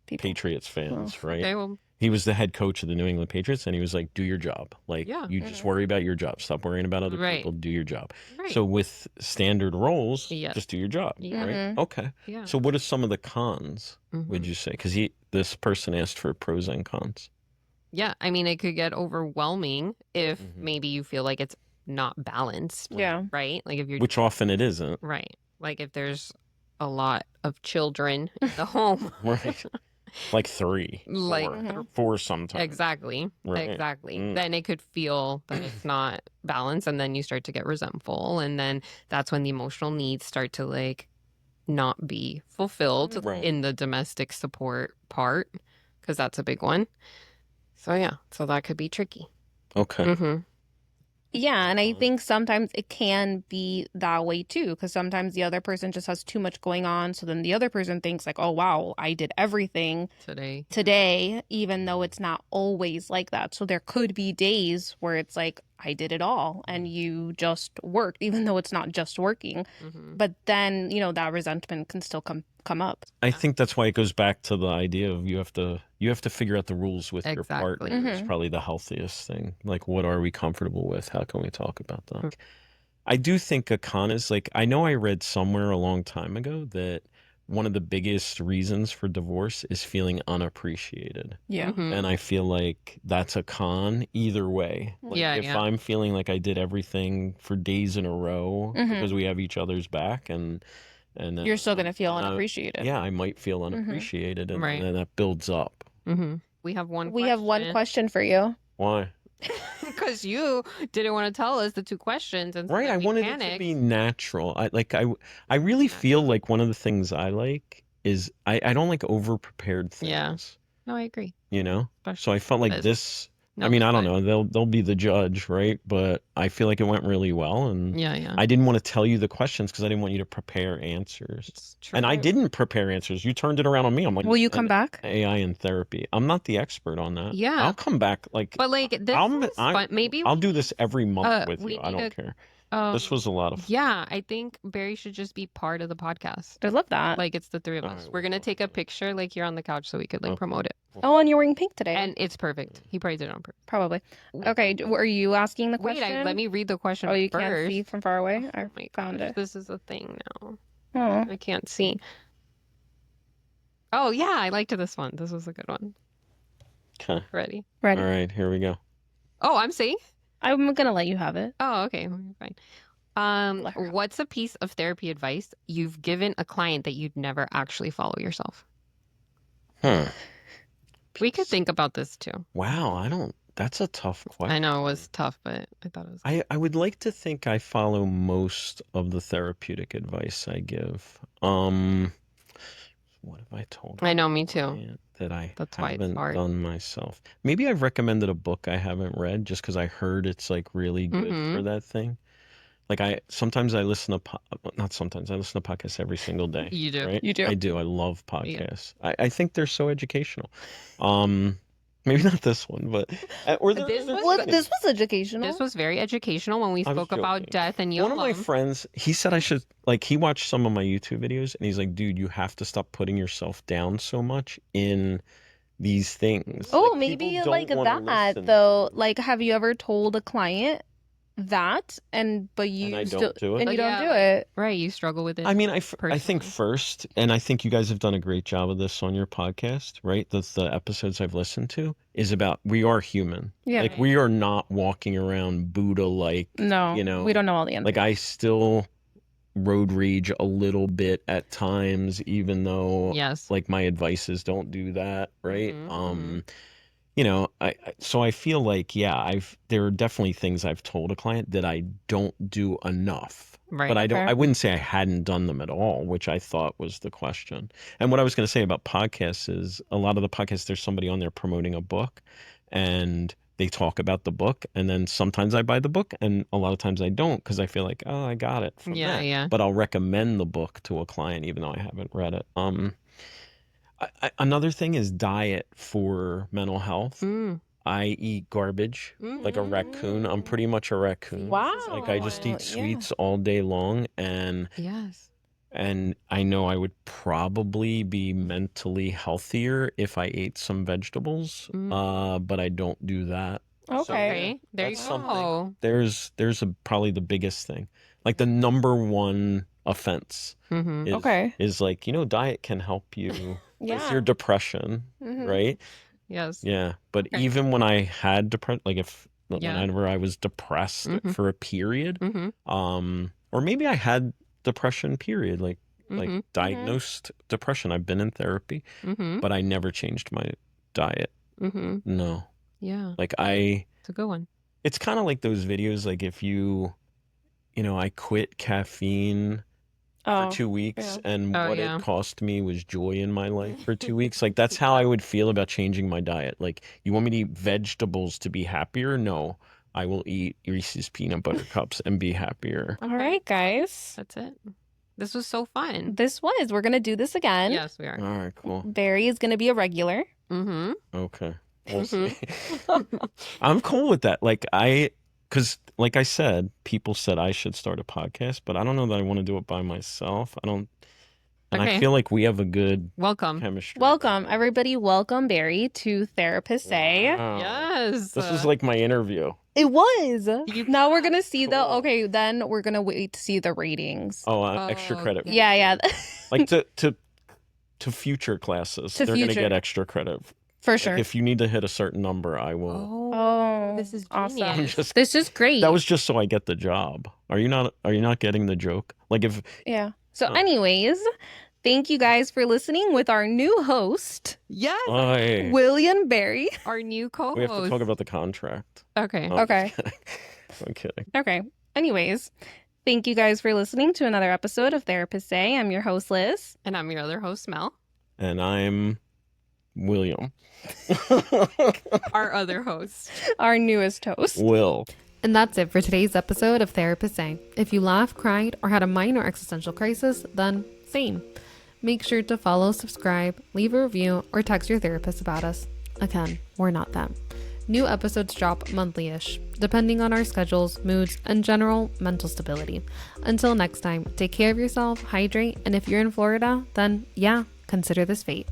People. Patriots fans, right? Okay, well, He was the head coach of the New England Patriots and he was like, do your job. Like Yeah. you just worry about your job. Stop worrying about other Right. people. Do your job. right. So with standard roles, Yes. just do your job, Yeah. right? Mhm. Okay. yeah. So what are some of the cons, Mhm. would you say? Because this person asked for pros and cons. Yeah, I mean, it could get overwhelming if Mhm. maybe you feel like it's not balanced, Yeah. right? Like if you're Which often it isn't. right, like if there's a lot of children in the home, Right. Like 3, Like- 4, Mhm. 4 sometimes. exactly, Right. exactly. Mm. Then it could feel that it's not balanced, and then you start to get resentful, and then that's when the emotional needs start to like not be fulfilled Right. in the domestic support part, because that's a big one. So yeah, so that could be tricky. Okay. Mm-hmm. Yeah, and I think sometimes it can be that way too, because sometimes the other person just has too much going on. So then the other person thinks like, oh, wow, I did everything today, even though it's not always like that. So there could be days where it's like, I did it all and you just worked, even though it's not just working. Mm-hmm. But then, that resentment can still come up. I think that's why it goes back to the idea of you have to figure out the rules with your Exactly. partner. It's Mhm. probably the healthiest thing. Like, what are we comfortable with? How can we talk about that? Mm. I do think a con is like, I know I read somewhere a long time ago that one of the biggest reasons for divorce is feeling unappreciated. Yeah. Mhm. And I feel like that's a con either way. Like Yeah, if yeah. I'm feeling like I did everything for days in a row Mhm. because we have each other's back and You're still going to feel and I- unappreciated. yeah, I might feel Mhm. unappreciated and Right. then that builds up. Mm-hmm. We have one We have one question for you. Why? Because you didn't want to tell us the 2 questions, and so Right, then I we wanted panicked. it to be natural. I really feel like one of the things I like is I don't like over prepared Yeah. things. No, I agree. You know? Especially So I felt like this. this No, I mean, it's I don't fine. know. They'll be the judge, right? But I feel like it went really well, and Yeah. I didn't want to tell you the questions because I didn't want you to prepare answers. It's true. And I didn't prepare answers. You turned it around on me. I'm like, Will you come back? AI in therapy. I'm not the expert on that. Yeah. I'll come back. Like, But like this is fun. Maybe I'll do this every month with we you. I need don't care. a This was a lot of fun. yeah, I think Barry should just be part of the podcast. I love that. Like it's the 3 of All us. right, We're gonna well, take a picture like you're on the couch so we could like Okay. promote it. Oh, and you're wearing pink today. And it's perfect. He probably did it on purpose. Probably. Okay, are you asking the Wait, question? let me read the question Oh, you first. can't see from far away? Oh I my found gosh, it. this is a thing now. Oh. I can't see. Oh yeah, I liked this one. This was a good one. Okay. Ready? Ready. All right, here we go. Oh, I'm saying? I'm gonna let you have it. Oh, okay. Well, you're fine. Let her have What's a piece of therapy advice you've given a client that you'd never actually follow yourself? We could think about this too. Wow, that's a tough question. I know it was tough, but I thought it was. I would like to think I follow most of the therapeutic advice I give. What have I told I know, my me too. client that I That's why it's haven't hard. done myself? Maybe I've recommended a book I haven't read just because I heard it's like really good for that thing. Like sometimes I listen to not sometimes I listen to podcasts every single day. You do. Right? You do. I do. I love podcasts. I think they're so educational. Maybe not this one, but or there, This there's was- What? many. This was educational. This was very educational when we I was spoke about joking. death and One of my YOLO. friends, he said I should, like, he watched some of my YouTube videos and he's like, dude, you have to stop putting yourself down so much in these things. Oh, Like, maybe people you don't like wanna that listen though. to- Like, have you ever told a client that, but you And I still don't do it? and you don't Yeah, do like- it? Right, you struggle with it. I mean, I think personally. first, and I think you guys have done a great job of this on your podcast, right? The episodes I've listened to is about we are human. Yeah. Like, we are not walking around Buddha-like. No, you know, we don't know all the answers. Like, I still road rage a little bit at times, even though Yes. like my advice is don't do that, right? Mhm, You know, so I feel like, yeah, there are definitely things I've told a client that I don't do enough. Right. But Okay. I wouldn't say I hadn't done them at all, which I thought was the question. And what I was going to say about podcasts is a lot of the podcasts, there's somebody on there promoting a book and they talk about the book. And then sometimes I buy the book and a lot of times I don't because I feel like, oh, I got it from Yeah, that. yeah. But I'll recommend the book to a client even though I haven't read it. Another thing is diet for mental health. Mm. I eat garbage like a raccoon. I'm pretty much a raccoon. Wow. Like I just Yeah. eat sweets all day long Yes. and I know I would probably be mentally healthier if I ate some vegetables. But I don't do that. Okay. Okay. There you That's go. something. There's probably the biggest thing. Like the number one offense Mm-hmm. is Okay. like, diet can help you with Yeah. your depression, Mhm. right? Yes. Yeah, but Okay. even when I had depression, like Yeah. whenever I was depressed Mhm. for a period, Mm-hmm. or maybe I had depression period, like Mm-hmm. diagnosed depression. I've been in therapy, Mm-hmm. but I never changed my diet. Mm-hmm. No, Yeah. like It's a good one. it's kind of like those videos, like if I quit caffeine Oh. for 2 weeks yeah. and Oh, what yeah. it cost me was joy in my life for 2 weeks. Like that's how I would feel about changing my diet. Like you want me to eat vegetables to be happier? No, I will eat Reese's peanut butter cups and be happier. All right, guys. That's it. This was so fun. We're gonna do this again. Yes, we are. All right, cool. Barry is gonna be a regular. Mm-hmm. Okay. We'll Mhm. see. I'm cool with that. Because like I said, people said I should start a podcast, but I don't know that I want to do it by myself. And I Okay. feel like we have a good Welcome. chemistry. Welcome, everybody. Welcome, Barry, to Therapist Say. Wow. Yes. This was like my interview. It was. You- Now we're gonna see the. Cool. Okay, then we're gonna wait to see the ratings. Oh, extra Oh, credit. okay. Yeah. Like to future classes. To They're going to future- get extra credit. For Like, sure. if you need to hit a certain number, I will. Oh, This is awesome. genius. I'm just This is great. That was just so I get the job. Are you not getting the joke? Like if Yeah. So, Oh. anyways, Thank you guys for listening with our new host, Yes, Aye. William Barry. our new co-host. We have to talk about the contract. Okay. Oh, I'm just Okay. kidding. I'm kidding. Okay. Anyways, thank you guys for listening to another episode of Therapist Say. I'm your host, Liz. And I'm your other host, Mel. And I'm William. Our other host. Our newest host. Will. And that's it for today's episode of Therapist Say. If you laughed, cried, or had a minor existential crisis, then same. Make sure to follow, subscribe, leave a review, or text your therapist about us. Again, we're not them. New episodes drop monthly-ish, depending on our schedules, moods, and general mental stability. Until next time, take care of yourself, hydrate, and if you're in Florida, then yeah, consider this fate.